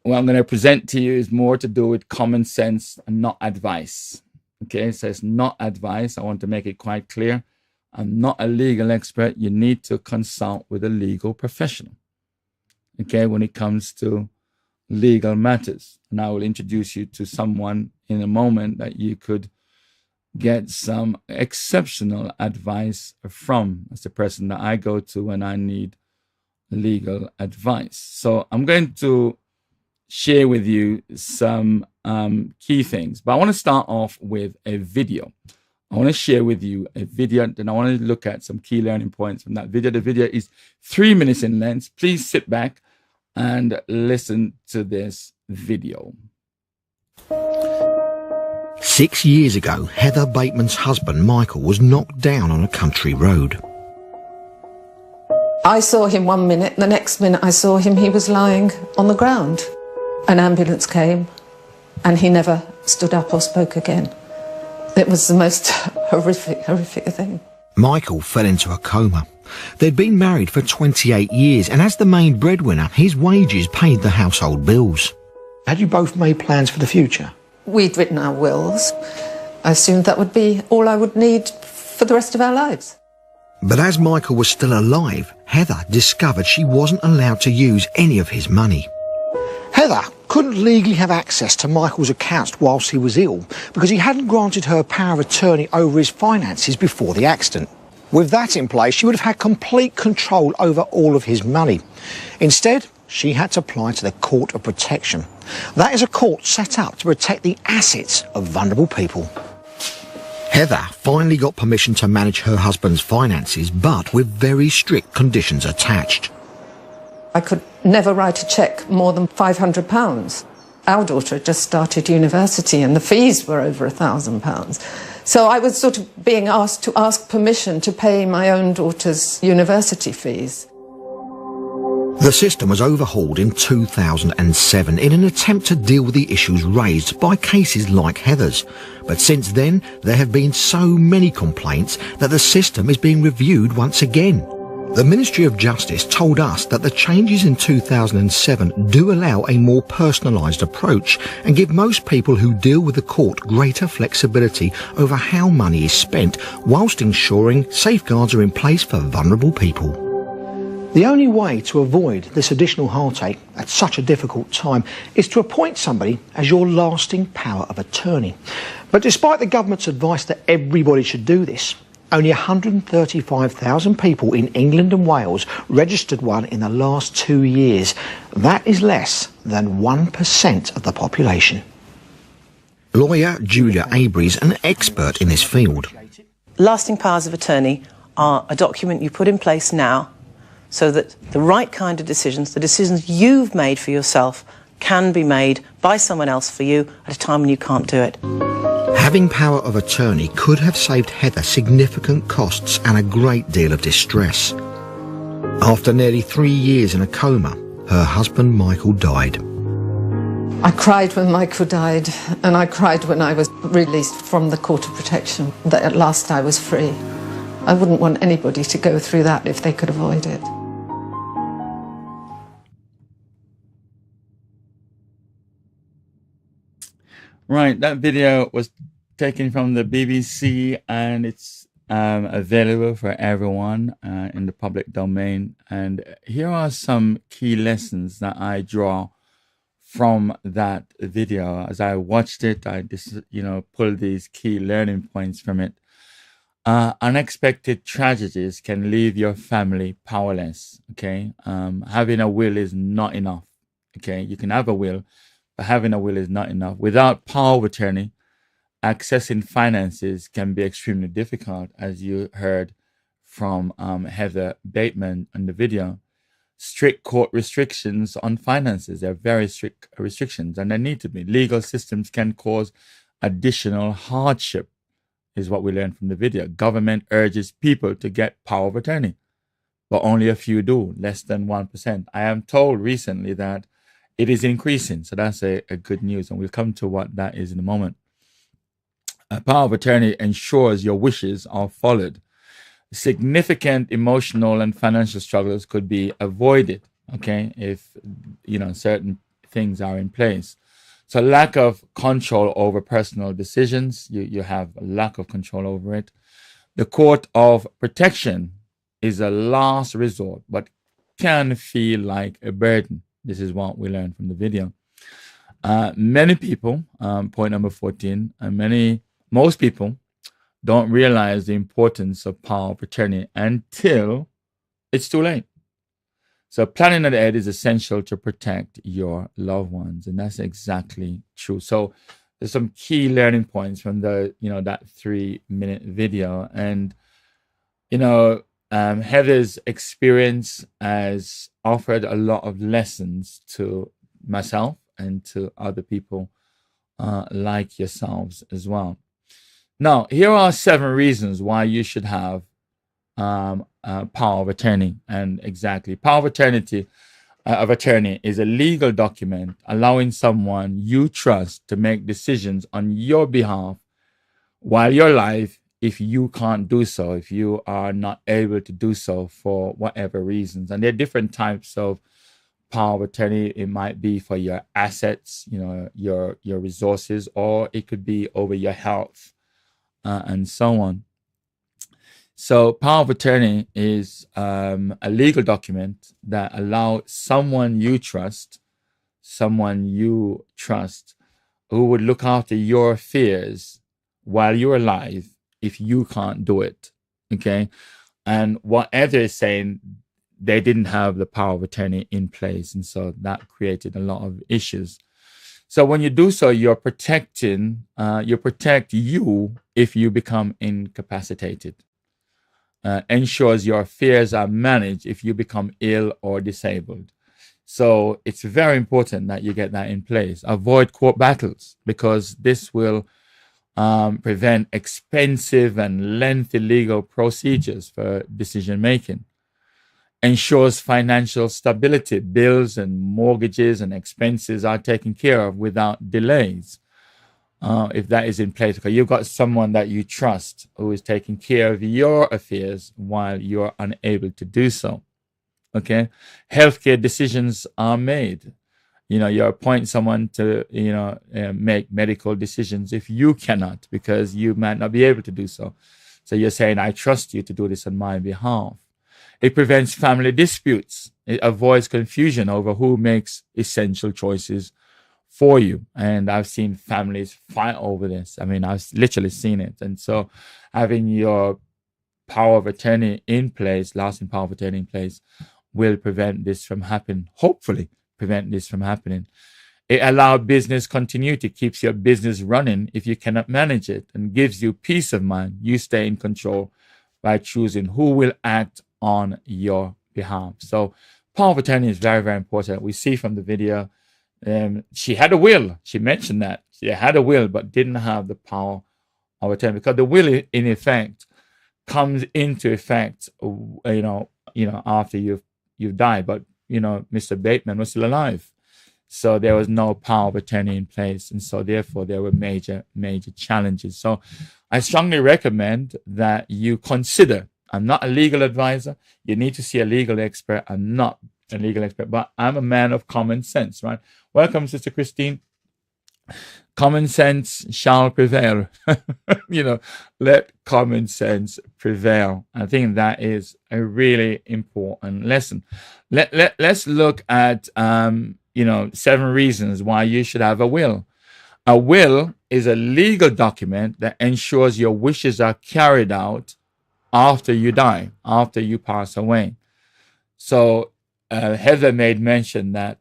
What I'm going to present to you is more to do with common sense and not advice. Okay, so it's not advice. I want to make it quite clear. I'm not a legal expert. You need to consult with a legal professional. Okay, when it comes to legal matters. And I will introduce you to someone in a moment that you could get some exceptional advice from. That's the person that I go to when I need legal advice. So I'm going to share with you some key things, but I want to start off with a video. I want to share with you a video, then I want to look at some key learning points from that video. The video is 3 minutes in length. Please sit back and listen to this video. 6 years ago, Heather Bateman's husband, Michael, was knocked down on a country road. I saw him 1 minute, the next minute I saw him, he was lying on the ground. An ambulance came and he never stood up or spoke again. It was the most horrific thing. Michael fell into a coma. They'd been married for 28 years, and as the main breadwinner, his wages paid the household bills. Had you both made plans for the future? We'd written our wills. I assumed that would be all I would need for the rest of our lives. But as Michael was still alive, Heather discovered she wasn't allowed to use any of his money. Heather couldn't legally have access to Michael's accounts whilst he was ill because he hadn't granted her power of attorney over his finances before the accident. With that in place, she would have had complete control over all of his money. Instead, she had to apply to the Court of Protection. That is a court set up to protect the assets of vulnerable people. Heather finally got permission to manage her husband's finances, but with very strict conditions attached. I could never write a cheque more than £500. Our daughter had just started university and the fees were over £1,000. So I was sort of being asked to ask permission to pay my own daughter's university fees. The system was overhauled in 2007 in an attempt to deal with the issues raised by cases like Heather's. But since then, there have been so many complaints that the system is being reviewed once again. The Ministry of Justice told us that the changes in 2007 do allow a more personalised approach and give most people who deal with the court greater flexibility over how money is spent, whilst ensuring safeguards are in place for vulnerable people. The only way to avoid this additional heartache at such a difficult time is to appoint somebody as your lasting power of attorney. But despite the government's advice that everybody should do this, only 135,000 people in England and Wales registered one in the last 2 years. That is less than 1% of the population. Lawyer Julia Avery is an expert in this field. Lasting powers of attorney are a document you put in place now so that the right kind of decisions, the decisions you've made for yourself, can be made by someone else for you at a time when you can't do it. Having power of attorney could have saved Heather significant costs and a great deal of distress. After nearly 3 years in a coma, her husband Michael died. I cried when Michael died, and I cried when I was released from the Court of Protection, that at last I was free. I wouldn't want anybody to go through that if they could avoid it. Right, that video was taken from the BBC, and it's available for everyone in the public domain. And here are some key lessons that I draw from that video. As I watched it, I just, pulled these key learning points from it. Unexpected tragedies can leave your family powerless. Okay, having a will is not enough. Okay, you can have a will, but having a will is not enough. Without power of attorney, accessing finances can be extremely difficult, as you heard from Heather Bateman in the video. Strict court restrictions on finances. They're very strict restrictions, and they need to be. Legal systems can cause additional hardship, is what we learned from the video. Government urges people to get power of attorney, but only a few do, less than 1%. I am told recently that it is increasing, so that's a good news, and we'll come to what that is in a moment. A power of attorney ensures your wishes are followed. Significant emotional and financial struggles could be avoided, okay, if certain things are in place. So lack of control over personal decisions, you have a lack of control over it. The court of protection is a last resort, but can feel like a burden. This is what we learned from the video. Many people, point number 14, most people don't realize the importance of power of attorney until it's too late. So planning ahead is essential to protect your loved ones, and that's exactly true. So there's some key learning points from the that 3-minute video, and Heather's experience has offered a lot of lessons to myself and to other people like yourselves as well. Now, here are 7 reasons why you should have power of attorney. And exactly, power of attorney is a legal document allowing someone you trust to make decisions on your behalf while you're alive, if you can't do so, if you are not able to do so for whatever reasons. And there are different types of power of attorney. It might be for your assets, your resources, or it could be over your health. And so on. So power of attorney is a legal document that allows someone you trust, who would look after your affairs while you're alive if you can't do it. Okay. And what Heather is saying, they didn't have the power of attorney in place. And so that created a lot of issues. So when you do so, you protect you if you become incapacitated. Ensures your affairs are managed if you become ill or disabled. So it's very important that you get that in place. Avoid court battles, because this will prevent expensive and lengthy legal procedures for decision making. Ensures financial stability. Bills and mortgages and expenses are taken care of without delays. if that is in place, because you've got someone that you trust who is taking care of your affairs while you're unable to do so. Okay, healthcare decisions are made. You appoint someone to make medical decisions if you cannot, because you might not be able to do so. So you're saying, I trust you to do this on my behalf. It prevents family disputes. It avoids confusion over who makes essential choices for you. And I've seen families fight over this. I mean, I've literally seen it. And so having your power of attorney in place, lasting power of attorney in place, will prevent this from happening. Hopefully prevent this from happening. It allows business continuity, keeps your business running if you cannot manage it, and gives you peace of mind. You stay in control by choosing who will act on your behalf. So power of attorney is very, very important. We see from the video, she had a will. She mentioned that she had a will, but didn't have the power of attorney, because the will, in effect, comes into effect, after you've died. But Mr. Bateman was still alive, so there was no power of attorney in place, and so therefore there were major challenges. So I strongly recommend that you consider. I'm not a legal advisor. You need to see a legal expert. I'm not a legal expert, but I'm a man of common sense, right? Welcome, Sister Christine. Common sense shall prevail. Let common sense prevail. I think that is a really important lesson. Let's look at 7 reasons why you should have a will. A will is a legal document that ensures your wishes are carried out after you die, after you pass away. So Heather made mention that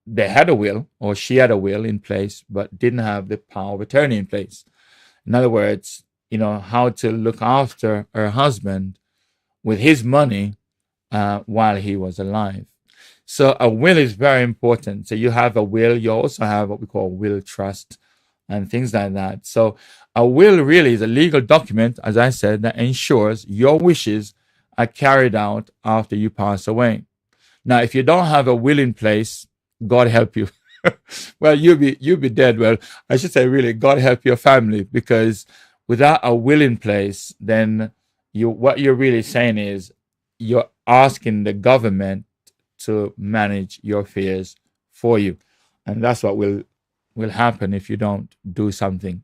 they had a will, or she had a will in place, but didn't have the power of attorney in place. In other words, how to look after her husband with his money while he was alive. So a will is very important. So you have a will, you also have what we call will trust and things like that. So a will really is a legal document, as I said, that ensures your wishes are carried out after you pass away. Now, if you don't have a will in place, God help you. Well, you'll be dead. Well, I should say, really, God help your family, because without a will in place, then what you're really saying is you're asking the government to manage your affairs for you, and that's what will happen if you don't do something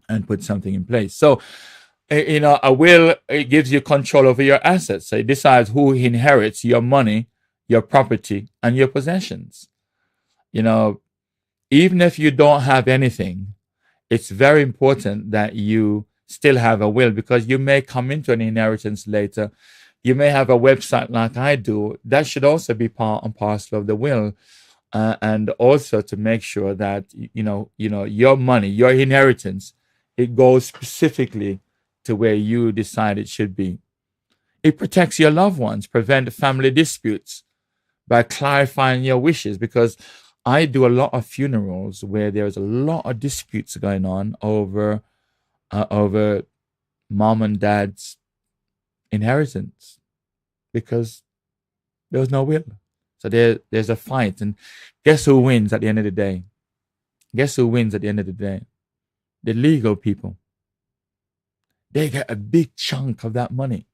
and put something in place. So, a will, it gives you control over your assets. So it decides who inherits your money, your property, and your possessions. Even if you don't have anything, it's very important that you still have a will, because you may come into an inheritance later. You may have a website like I do. That should also be part and parcel of the will, and also to make sure that your money, your inheritance, it goes specifically to where you decide it should be. It protects your loved ones, prevent family disputes by clarifying your wishes, because I do a lot of funerals where there's a lot of disputes going on over mom and dad's inheritance, because there was no will. So there's a fight, and guess who wins at the end of the day? Guess who wins at the end of the day? The legal people. They get a big chunk of that money.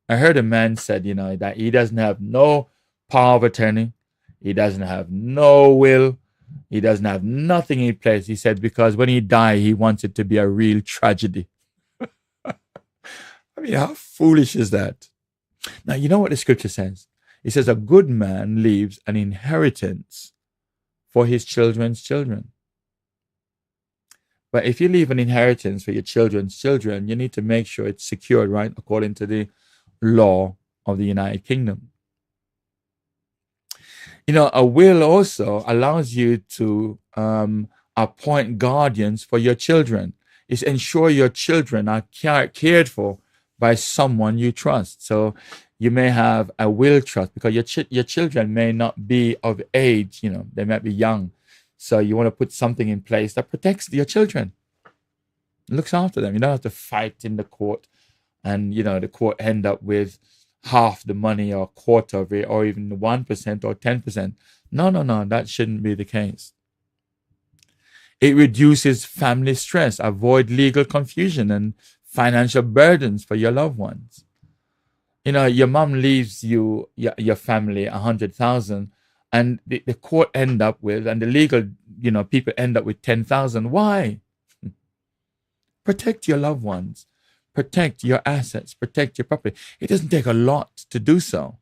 I heard a man said, that he doesn't have no power of attorney. He doesn't have no will. He doesn't have nothing in place. He said, because when he died, he wants it to be a real tragedy. I mean, how foolish is that? Now, you know what the scripture says? It says, a good man leaves an inheritance for his children's children. But if you leave an inheritance for your children's children, you need to make sure it's secured, right? According to the law of the United Kingdom. A will also allows you to appoint guardians for your children. It's ensure your children are cared for by someone you trust. So you may have a will trust, because your children may not be of age, they might be young. So you want to put something in place that protects your children, looks after them. You don't have to fight in the court, and the court end up with half the money or a quarter of it, or even 1% or 10%. No, that shouldn't be the case. It reduces family stress, avoid legal confusion and financial burdens for your loved ones. Your mom leaves your family 100,000, and the court end up with, and the legal, people end up with 10,000. Why? Protect your loved ones, protect your assets, protect your property. It doesn't take a lot to do so.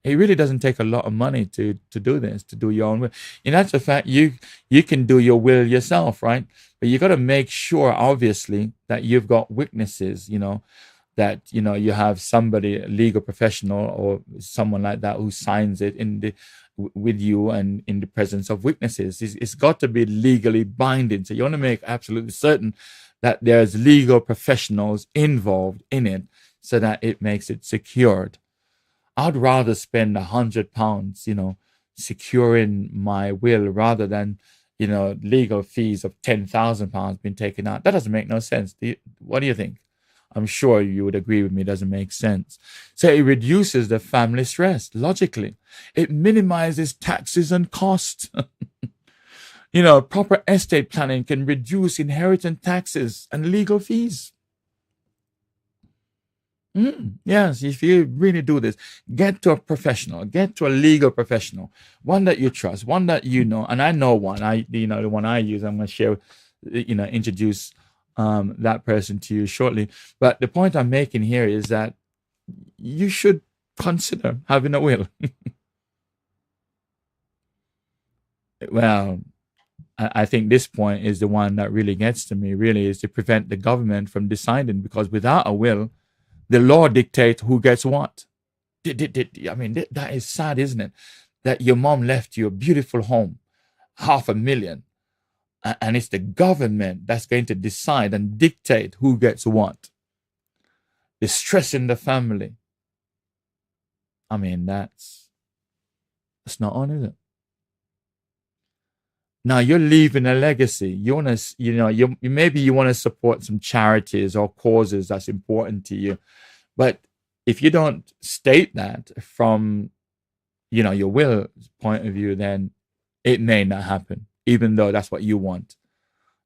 It really doesn't take a lot of money to do this, to do your own will. In actual fact, you can do your will yourself, right? But you got to make sure, obviously, that you've got witnesses, that you have somebody, a legal professional or someone like that, who signs it with you and in the presence of witnesses. It's got to be legally binding. So you want to make absolutely certain that there's legal professionals involved in it, so that it makes it secured. I'd rather spend £100, securing my will, rather than, legal fees of £10,000 being taken out. That doesn't make no sense. What do you think? I'm sure you would agree with me. It doesn't make sense. So it reduces the family stress, logically. It minimizes taxes and costs. Proper estate planning can reduce inheritance taxes and legal fees. Yes, if you really do this, get to a professional, get to a legal professional, one that you trust, one that you know. And I know one. The one I use, I'm going to share, introduce that person to you shortly. But the point I'm making here is that you should consider having a will. Well, I think this point is the one that really gets to me, really, is to prevent the government from deciding, because without a will, the law dictates who gets what. I mean, that is sad, isn't it? That your mom left you a beautiful home, $500,000, and it's the government that's going to decide and dictate who gets what. The stress in the family. I mean, that's not on, is it? Now you're leaving a legacy. You want to, maybe you want to support some charities or causes that's important to you. But if you don't state that from, your will point of view, then it may not happen, even though that's what you want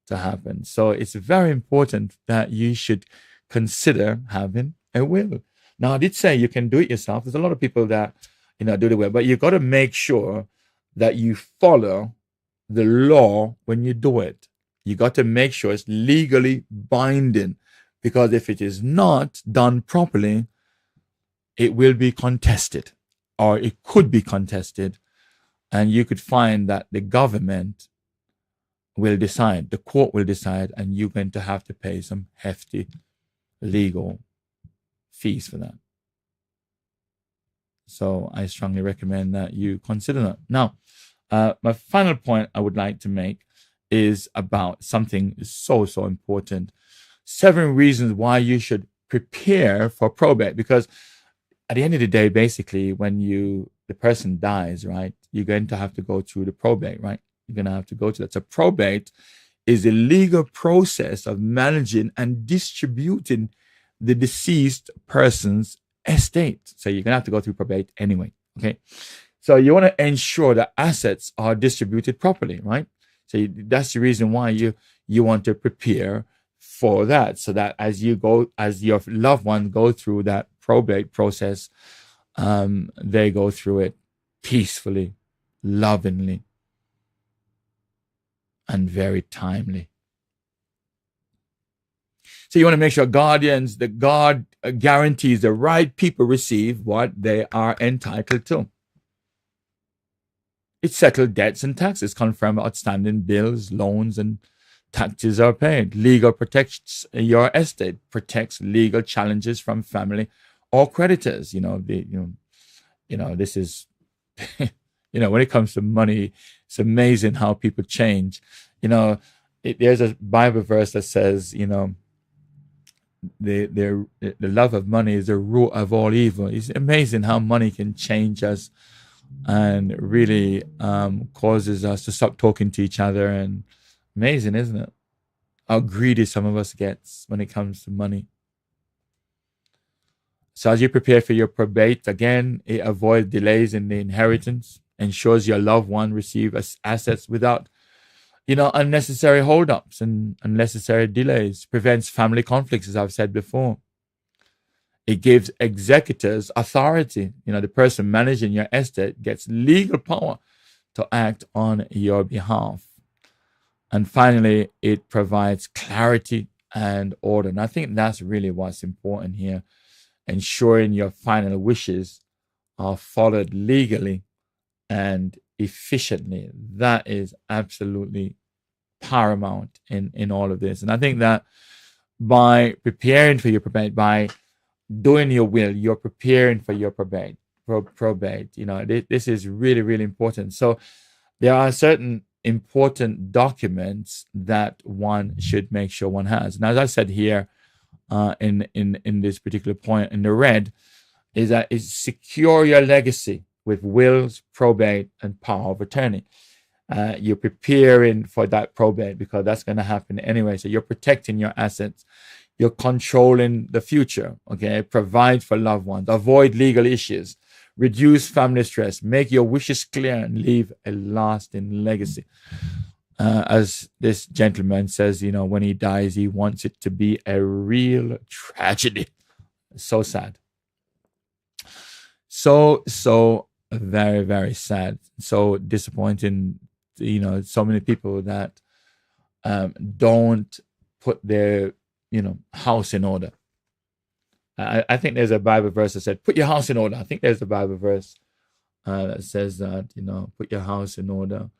to happen. So it's very important that you should consider having a will. Now, I did say you can do it yourself. There's a lot of people that, do the will, but you've got to make sure that you follow the law when you do it. You got to make sure it's legally binding, because if it is not done properly, it will be contested, or it could be contested, and you could find that the government will decide, the court will decide, and you're going to have to pay some hefty legal fees for that. So I strongly recommend that you consider that. Now, my final point I would like to make is about something so important. 7 reasons why you should prepare for probate. Because at the end of the day, basically, when the person dies, right, you're going to have to go through the probate, right? You're going to have to go to that. So probate is a legal process of managing and distributing the deceased person's estate. So you're going to have to go through probate anyway, okay? So you want to ensure that assets are distributed properly, right? So that's the reason why you want to prepare for that, so that as your loved one go through that probate process, they go through it peacefully, lovingly, and very timely. So you want to make sure that God guarantees the right people receive what they are entitled to. It settles debts and taxes, confirm outstanding bills, loans, and taxes are paid. Legal protects your estate, protects legal challenges from family or creditors. This is, when it comes to money, it's amazing how people change. There's a Bible verse that says, the love of money is the root of all evil. It's amazing how money can change us and really causes us to stop talking to each other. And amazing, isn't it? How greedy some of us gets when it comes to money. So as you prepare for your probate, again, it avoids delays in the inheritance, ensures your loved one receive assets without Unnecessary holdups and unnecessary delays, prevents family conflicts, as I've said before. It gives executors authority. The person managing your estate gets legal power to act on your behalf. And finally, it provides clarity and order. And I think that's really what's important here, ensuring your final wishes are followed legally and efficiently. That is absolutely paramount in all of this. And I think that by preparing for your probate, by doing your will, you're preparing for your probate. This is really, really important. So there are certain important documents that one should make sure one has. And as I said here, in this particular point in the red, is that it's secure your legacy with wills, probate, and power of attorney. You're preparing for that probate because that's going to happen anyway. So you're protecting your assets. You're controlling the future. Okay, provide for loved ones. Avoid legal issues. Reduce family stress. Make your wishes clear and leave a lasting legacy. As this gentleman says, when he dies, he wants it to be a real tragedy. So sad. So very, very sad. So disappointing. So many people that don't put their house in order. I think there's a Bible verse that said, put your house in order. I think there's a Bible verse that says that, put your house in order.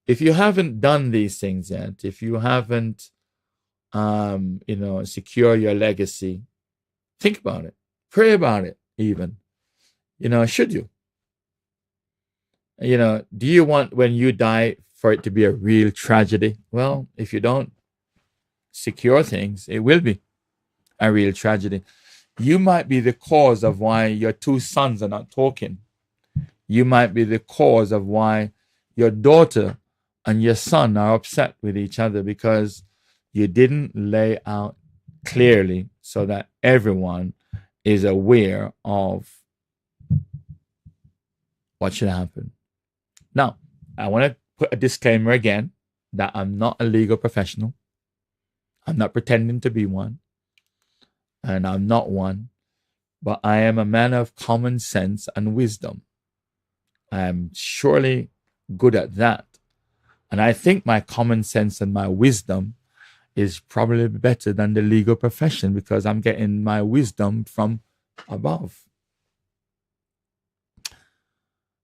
If you haven't done these things yet, if you haven't, secure your legacy, think about it. Pray about it even. Should you? Do you want when you die for it to be a real tragedy? Well, if you don't secure things, it will be a real tragedy. You might be the cause of why your two sons are not talking. You might be the cause of why your daughter and your son are upset with each other because you didn't lay out clearly so that everyone is aware of what should happen. Now, I want to put a disclaimer again that I'm not a legal professional. I'm not pretending to be one. And I'm not one. But I am a man of common sense and wisdom. I am surely good at that. And I think my common sense and my wisdom is probably better than the legal profession because I'm getting my wisdom from above.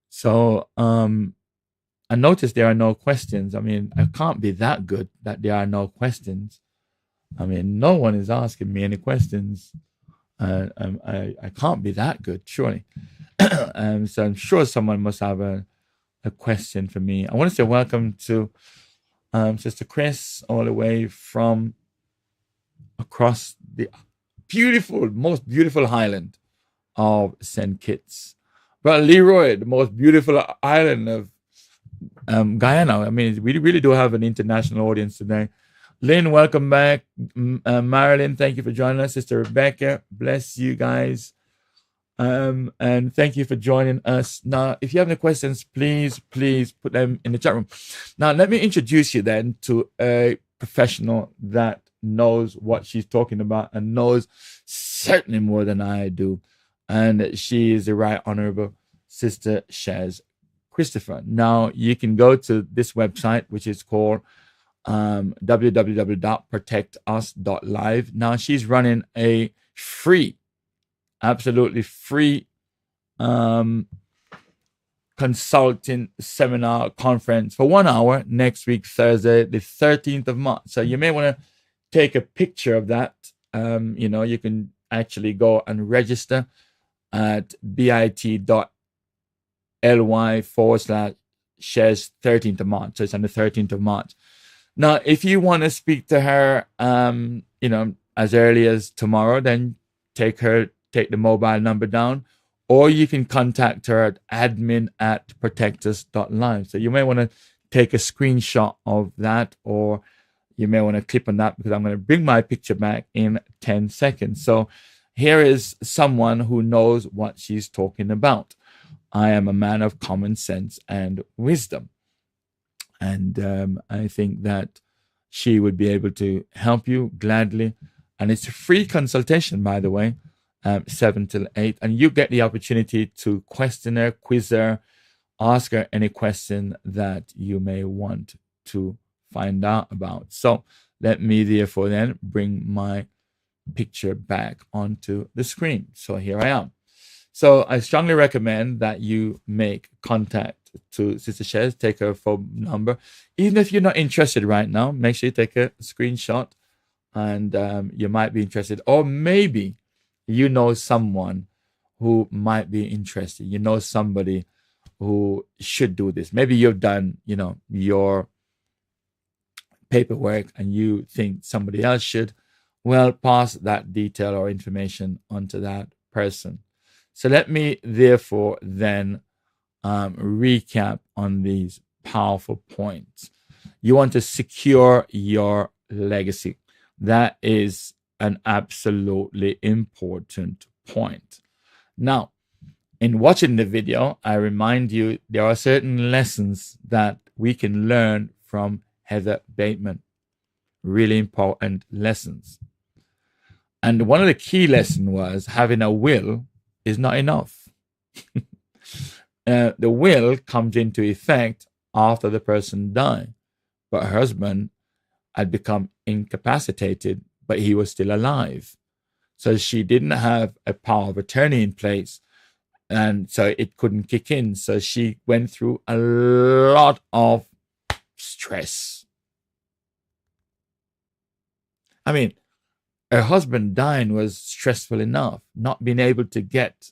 So, I notice there are no questions. I mean, I can't be that good that there are no questions. I mean, no one is asking me any questions. I can't be that good, surely. So I'm sure someone must have a question for me. I want to say welcome to Sister Chris, all the way from across the most beautiful island of St. Kitts. Brother Leroy, the most beautiful island of Guyana. I mean, we really do have an international audience today. Lynn, welcome back. Marilyn, thank you for joining us. Sister Rebecca, bless you guys. And thank you for joining us. Now, if you have any questions, please put them in the chat room. Now, let me introduce you then to a professional that knows what she's talking about and knows certainly more than I do. And she is the Right Honorable Sister Shez Christopher. Now, you can go to this website, which is called www.protectus.live. Now, she's running a absolutely free consulting seminar conference for 1 hour next week, Thursday, the 13th of March. So you may want to take a picture of that. You can actually go and register at bit.ly/Shez 13th of March. So it's on the 13th of March. Now, if you want to speak to her, as early as tomorrow, then take the mobile number down, or you can contact her at admin@protectus.live. So you may want to take a screenshot of that, or you may want to click on that because I'm going to bring my picture back in 10 seconds. So here is someone who knows what she's talking about. I am a man of common sense and wisdom. And I think that she would be able to help you gladly. And it's a free consultation, by the way, 7 till 8. And you get the opportunity to question her, quiz her, ask her any question that you may want to find out about. So let me therefore then bring my picture back onto the screen. So here I am. So I strongly recommend that you make contact to Sister Shez, take her phone number. Even if you're not interested right now, make sure you take a screenshot, and you might be interested. Or maybe you know someone who might be interested. You know somebody who should do this. Maybe you've done, your paperwork and you think somebody else should. Well, pass that detail or information onto that person. So let me therefore then recap on these powerful points. You want to secure your legacy. That is an absolutely important point. Now, in watching the video, I remind you there are certain lessons that we can learn from Heather Bateman. Really important lessons. And one of the key lessons was having a will is not enough. The will comes into effect after the person died. But her husband had become incapacitated, but he was still alive. So she didn't have a power of attorney in place, and so it couldn't kick in. So she went through a lot of stress. I mean, her husband dying was stressful enough. Not being able to get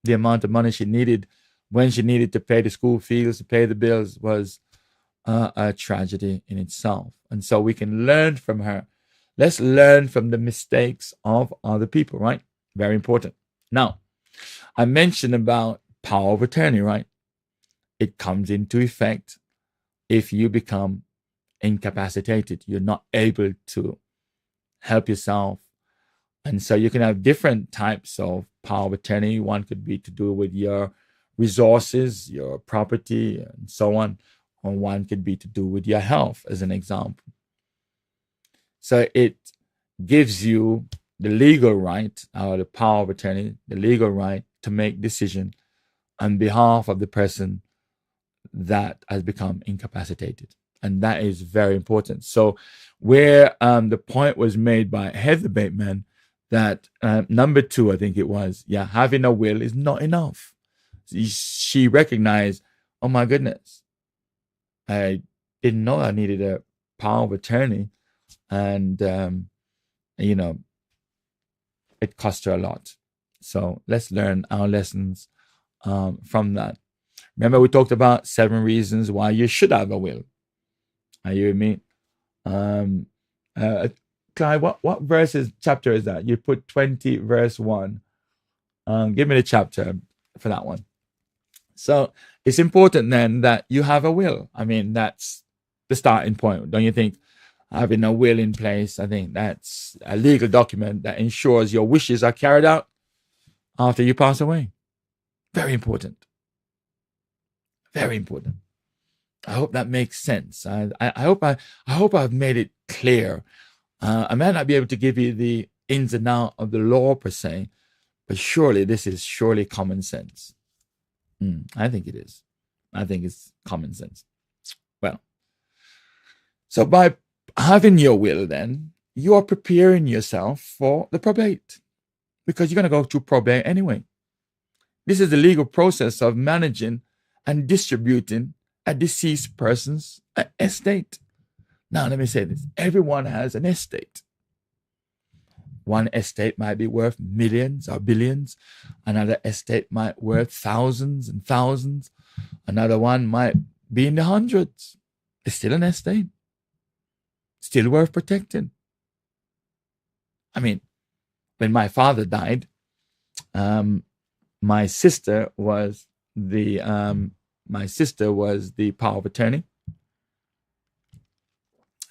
the amount of money she needed when she needed to pay the school fees, to pay the bills, was a tragedy in itself. And so we can learn from her. Let's learn from the mistakes of other people, right? Very important. Now, I mentioned about power of attorney, right? It comes into effect if you become incapacitated. You're not able to help yourself. And so you can have different types of power of attorney. One could be to do with your resources, your property, and so on. Or one could be to do with your health, as an example. So it gives you the legal right, or the power of attorney, the legal right to make decision on behalf of the person that has become incapacitated. And that is very important. So where the point was made by Heather Bateman that number 2, I think it was, having a will is not enough. She recognized, oh my goodness, I didn't know I needed a power of attorney. And, it cost her a lot. So let's learn our lessons from that. Remember, we talked about 7 reasons why you should have a will. Are you with me? Clive, what chapter is that? You put 20 verse 1. Give me the chapter for that one. So it's important then that you have a will. I mean, that's the starting point, don't you think? Having a will in place, I think that's a legal document that ensures your wishes are carried out after you pass away. Very important. Very important. I hope that makes sense. I hope I've made it clear. I may not be able to give you the ins and outs of the law per se, but surely this is common sense. I think it is. I think it's common sense. Well, so by having your will, then you are preparing yourself for the probate, because you're going to go through probate anyway. This is the legal process of managing and distributing a deceased person's estate. Now, let me say this. Everyone has an estate. One estate might be worth millions or billions. Another estate might be worth thousands and thousands. Another one might be in the hundreds. It's still an estate. Still worth protecting. I mean, when my father died, my sister was the power of attorney,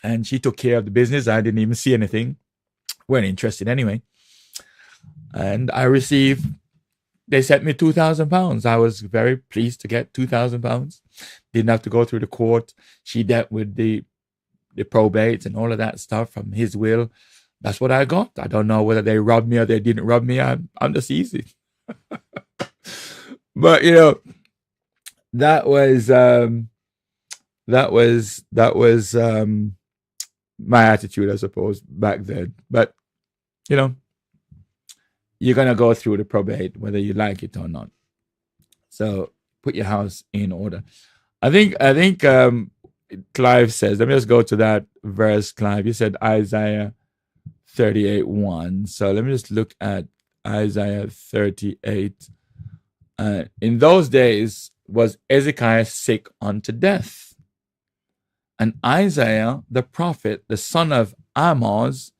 and she took care of the business. I didn't even see anything. Weren't interested anyway. And I received they sent me £2,000. I was very pleased to get £2,000. Didn't have to go through the court. She dealt with the probate and all of that stuff from his will. That's what I got. I don't know whether they robbed me or they didn't rob me. I'm just easy. But that was my attitude, I suppose, back then. But you're gonna go through the probate whether you like it or not. So put your house in order. I think Clive says, let me just go to that verse, Clive. You said Isaiah 38:1. So let me just look at Isaiah 38. In those days was Ezekiah sick unto death. And Isaiah, the prophet, the son of Amos,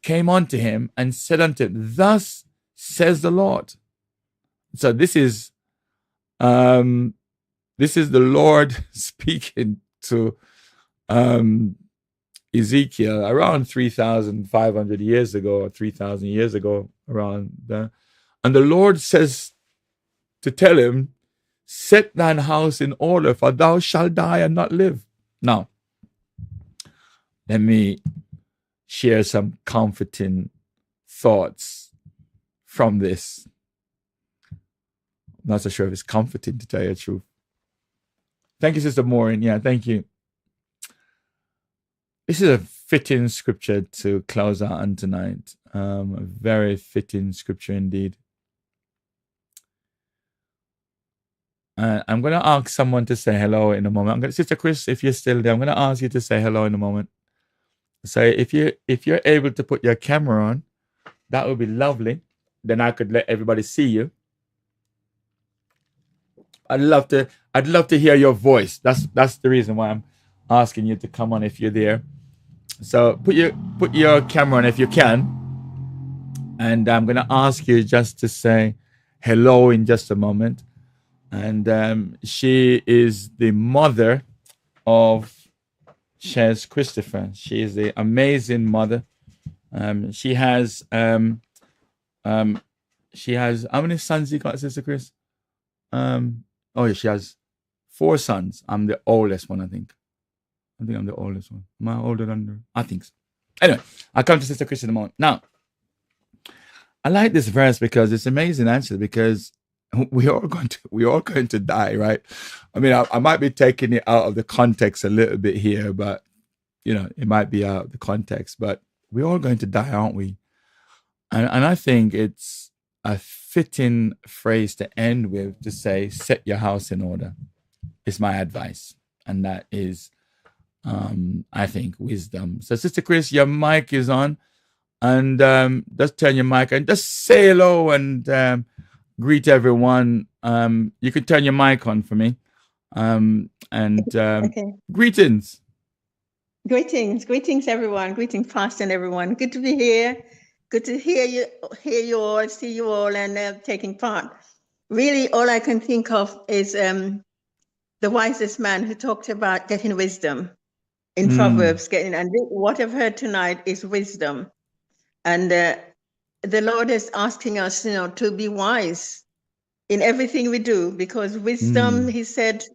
came unto him and said unto him, thus says the Lord. So this is the Lord speaking to Ezekiel around 3,500 years ago or 3,000 years ago, around there. And the Lord says to tell him, set thine house in order, for thou shalt die and not live. Now, let me share some comforting thoughts from this. I'm not so sure if it's comforting, to tell you the truth. Thank you, Sister Maureen. Yeah, thank you. This is a fitting scripture to close out on tonight. A very fitting scripture indeed. I'm going to ask someone to say hello in a moment. Sister Chris, if you're still there, I'm going to ask you to say hello in a moment. So if you're able to put your camera on, that would be lovely. Then I could let everybody see you. I'd love to hear your voice. That's the reason why I'm asking you to come on if you're there. So put your camera on if you can. And I'm going to ask you just to say hello in just a moment. And she is the mother of Shez Christopher. She is the amazing mother. She has how many sons you got, Sister Chris? She has 4 sons. I'm the oldest one, I think. I think I'm the oldest one. Am I older than her? I think so. Anyway, I'll come to Sister Chris in a moment. Now, I like this verse because it's amazing, actually, because we are going to die, right? I mean, I might be taking it out of the context a little bit here, but it might be out of the context. But we're all going to die, aren't we? And I think it's a fitting phrase to end with, to say, set your house in order. Is my advice, and that is, I think, wisdom. So, Sister Chris, your mic is on, and just turn your mic and just say hello and greet everyone. You can turn your mic on for me. Okay. Greetings. Greetings, everyone. Greetings, Pastor and everyone. Good to be here. Good to hear you all, see you all, and taking part. Really, all I can think of is the wisest man who talked about getting wisdom in Proverbs. And what I've heard tonight is wisdom. And the Lord is asking us, to be wise in everything we do, because wisdom, he said,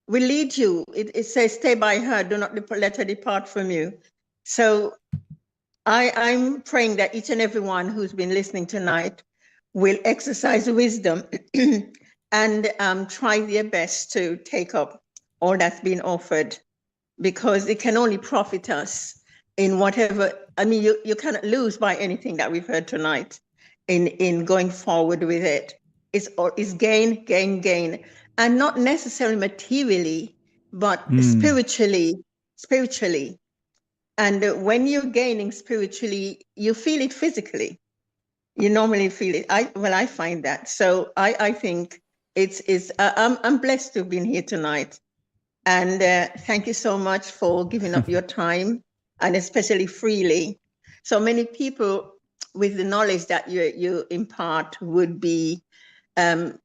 will lead you. It says, stay by her, do not let her depart from you. So I'm praying that each and every one who's been listening tonight will exercise wisdom and try their best to take up all that's been offered, because it can only profit us in whatever. I mean, you cannot lose by anything that we've heard tonight in going forward with it. It's gain, gain, gain. And not necessarily materially, but spiritually. And when you're gaining spiritually, you feel it physically. You normally feel it. I find that. So I think I'm blessed to have been here tonight. And thank you so much for giving up your time, and especially freely. So many people with the knowledge that you impart would be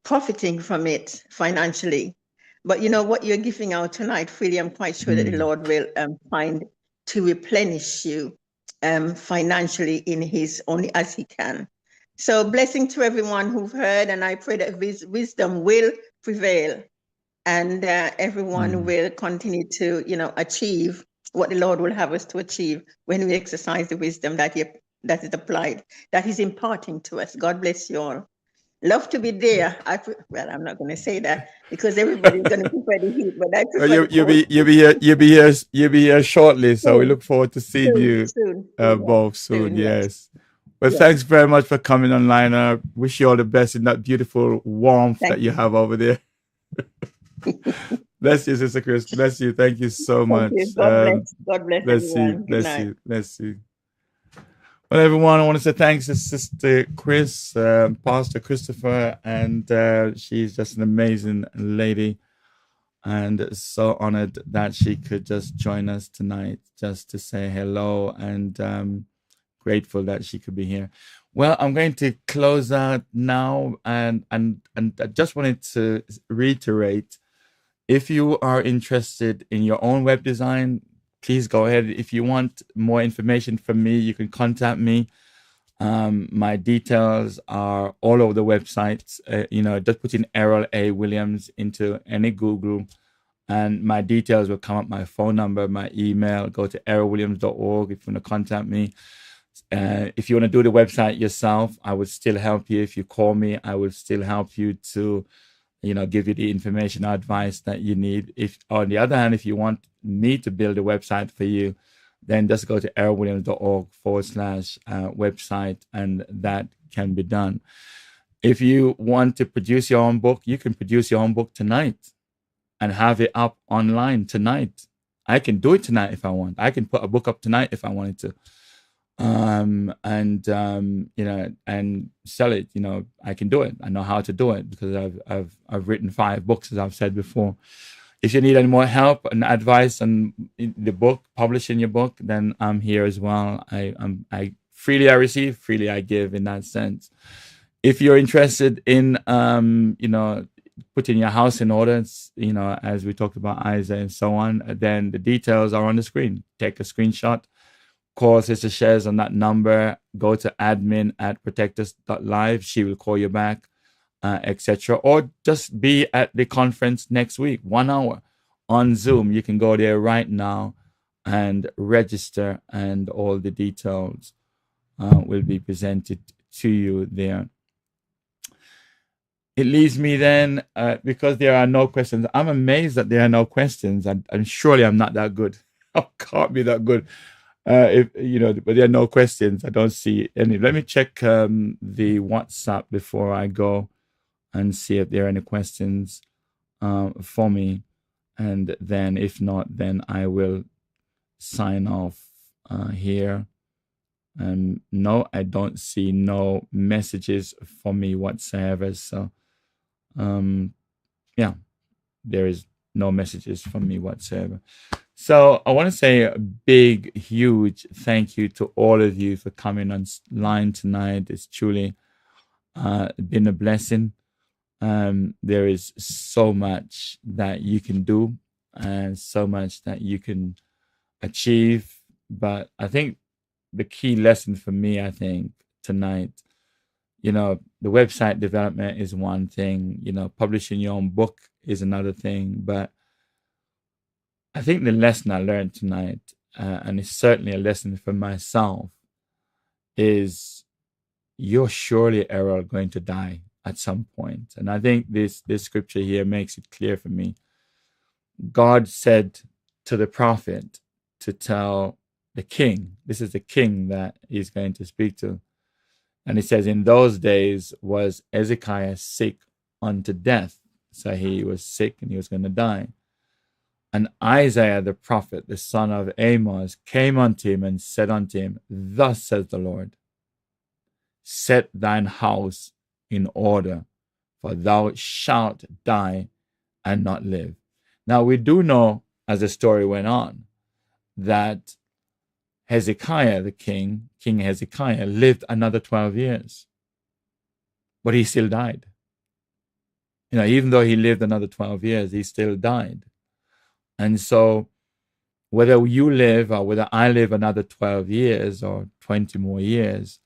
profiting from it financially. But what you're giving out tonight, freely, I'm quite sure that the Lord will find to replenish you financially in his only as he can. So blessing to everyone who've heard, and I pray that wisdom will prevail, and everyone will continue to, achieve what the Lord will have us to achieve when we exercise the wisdom that is applied, that He's imparting to us. God bless you all. Love to be there. Well, I'm not going to say that because everybody's going to prefer the heat, but I Well, prefer the cold. you'll be here shortly. So we Soon, look forward to seeing you yeah, both soon. yes, Yes. Well, yes. thanks very much for coming online. I wish you all the best in that beautiful warmth Thank that you you. have over there. Bless you, Sister Chris. Bless you. Thank you so Thank you. much. God bless. God bless Bless you. everyone. Good Bless night. you. Bless you. Well, everyone, I want to say thanks to Sister Chris, Pastor Christopher, and she's just an amazing lady, and so honored that she could just join us tonight just to say hello, and grateful that she could be here. Well, I'm going to close out now, and I just wanted to reiterate, if you are interested in your own web design, please go ahead. If you want more information from me, you can contact me. My details are all over the website. Just put in Errol A. Williams into any Google, and my details will come up, my phone number, my email. Go to errolwilliams.org if you want to contact me. If you want to do the website yourself, I would still help you. If you call me, I will still help you to give you the information or advice that you need. If, on the other hand, if you want me to build a website for you, then just go to errolwilliams.org/website, and that can be done. If you want to produce your own book, you can produce your own book tonight and have it up online tonight. I can do it tonight if I want. I can put a book up tonight if I wanted to. And sell it. I can do it. I know how to do it because I've written 5 books, as I've said before. If you need any more help and advice on the book, publishing your book, then I'm here as well. I freely I receive, freely I give, in that sense. If you're interested in putting your house in order, as we talked about Isaiah and so on, then the details are on the screen. Take a screenshot. Call Sister Shares on that number. Go to admin@protectus.live. She will call you back, etc. Or just be at the conference next week, 1 hour on Zoom. You can go there right now and register, and all the details will be presented to you there. It leaves me then, because there are no questions. I'm amazed that there are no questions, and surely I'm not that good. I can't be that good. But there are no questions. I don't see any. Let me check the WhatsApp before I go and see if there are any questions for me. And then if not, then I will sign off here. No, I don't see no messages for me whatsoever. So, there is no messages from me whatsoever. So I want to say a big, huge thank you to all of you for coming online tonight. It's truly been a blessing. There is so much that you can do and so much that you can achieve. But I think the key lesson for me, tonight, the website development is one thing, publishing your own book is another thing. But I think the lesson I learned tonight, and it's certainly a lesson for myself, is you're surely, Errol, going to die at some point. And I think this scripture here makes it clear for me. God said to the prophet to tell the king, this is the king that he's going to speak to. And it says, in those days was Hezekiah sick unto death. So he was sick and he was going to die. And Isaiah the prophet, the son of Amos, came unto him and said unto him, thus says the Lord, set thine house in order, for thou shalt die and not live. Now we do know, as the story went on, that Hezekiah, the King Hezekiah, lived another 12 years. But he still died. Even though he lived another 12 years, he still died. And so whether you live or whether I live another 12 years or 20 more years,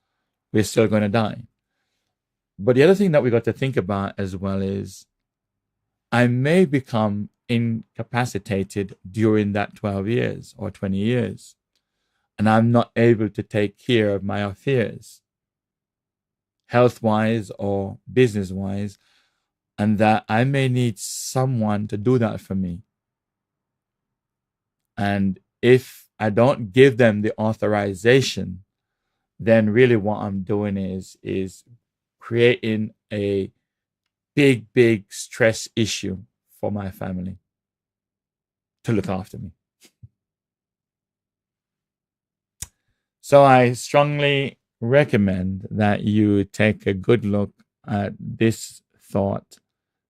we're still going to die. But the other thing that we got to think about as well is I may become incapacitated during that 12 years or 20 years, and I'm not able to take care of my affairs, health-wise or business-wise, and that I may need someone to do that for me. And if I don't give them the authorization, then really what I'm doing is creating a big stress issue for my family to look after me. So I strongly recommend that you take a good look at this thought.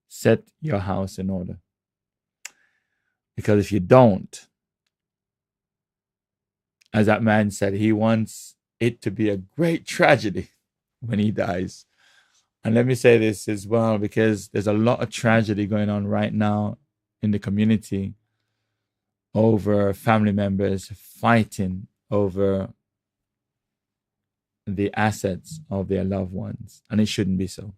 Set your house in order. Because if you don't, as that man said, he wants it to be a great tragedy when he dies. And let me say this as well, because there's a lot of tragedy going on right now in the community over family members fighting over the assets of their loved ones. And it shouldn't be so,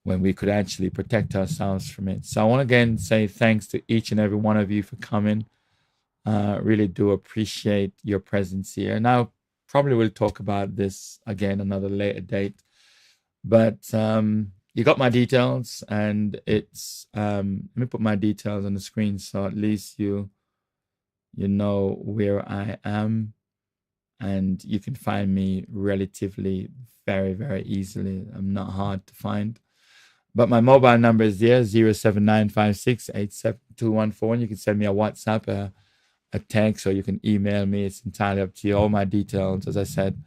when we could actually protect ourselves from it. So I want to again say thanks to each and every one of you for coming. Really do appreciate your presence here. And I probably will talk about this again another later date. But you got my details, and it's let me put my details on the screen so at least you know where I am, and you can find me relatively very easily. I'm not hard to find. But my mobile number is there, 07956872214. And you can send me a WhatsApp, a text, or you can email me. It's entirely up to you. All my details, as I said,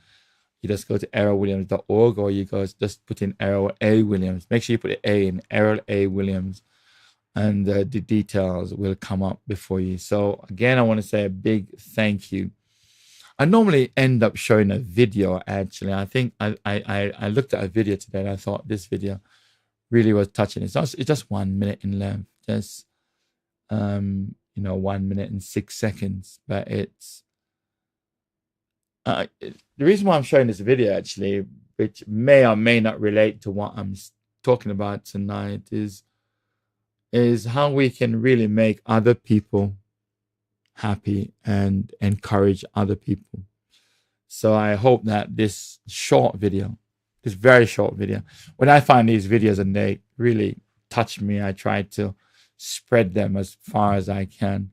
you just go to errolwilliams.org, or you just put in Errol A. Williams. Make sure you put an A in, Errol A. Williams, and the details will come up before you. So again, I want to say a big thank you. I normally end up showing a video, actually. I think I looked at a video today, and I thought this video really was touching. It's just 1 minute in length, just 1 minute and 6 seconds. But it's the reason why I'm showing this video, actually, which may or may not relate to what I'm talking about tonight, is how we can really make other people happy and encourage other people. So I hope that this short video, this very short video, when I find these videos and they really touch me, I try to spread them as far as I can.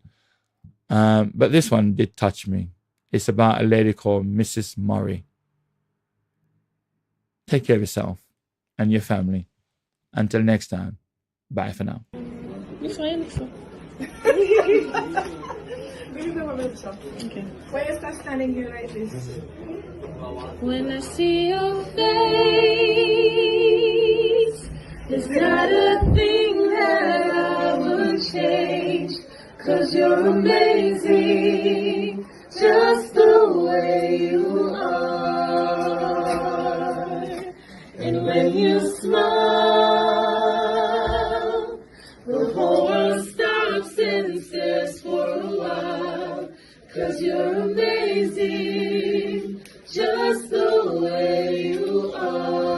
But this one did touch me. It's about a lady called Mrs. Murray. Take care of yourself and your family. Until next time, bye for now. Okay. Why you start standing here like this? When I see your face, it's not a thing that I would change, 'cause you're amazing, just the way you are. And when you smile, the whole world stops and stares for a while, 'cause you're amazing, just the way you are.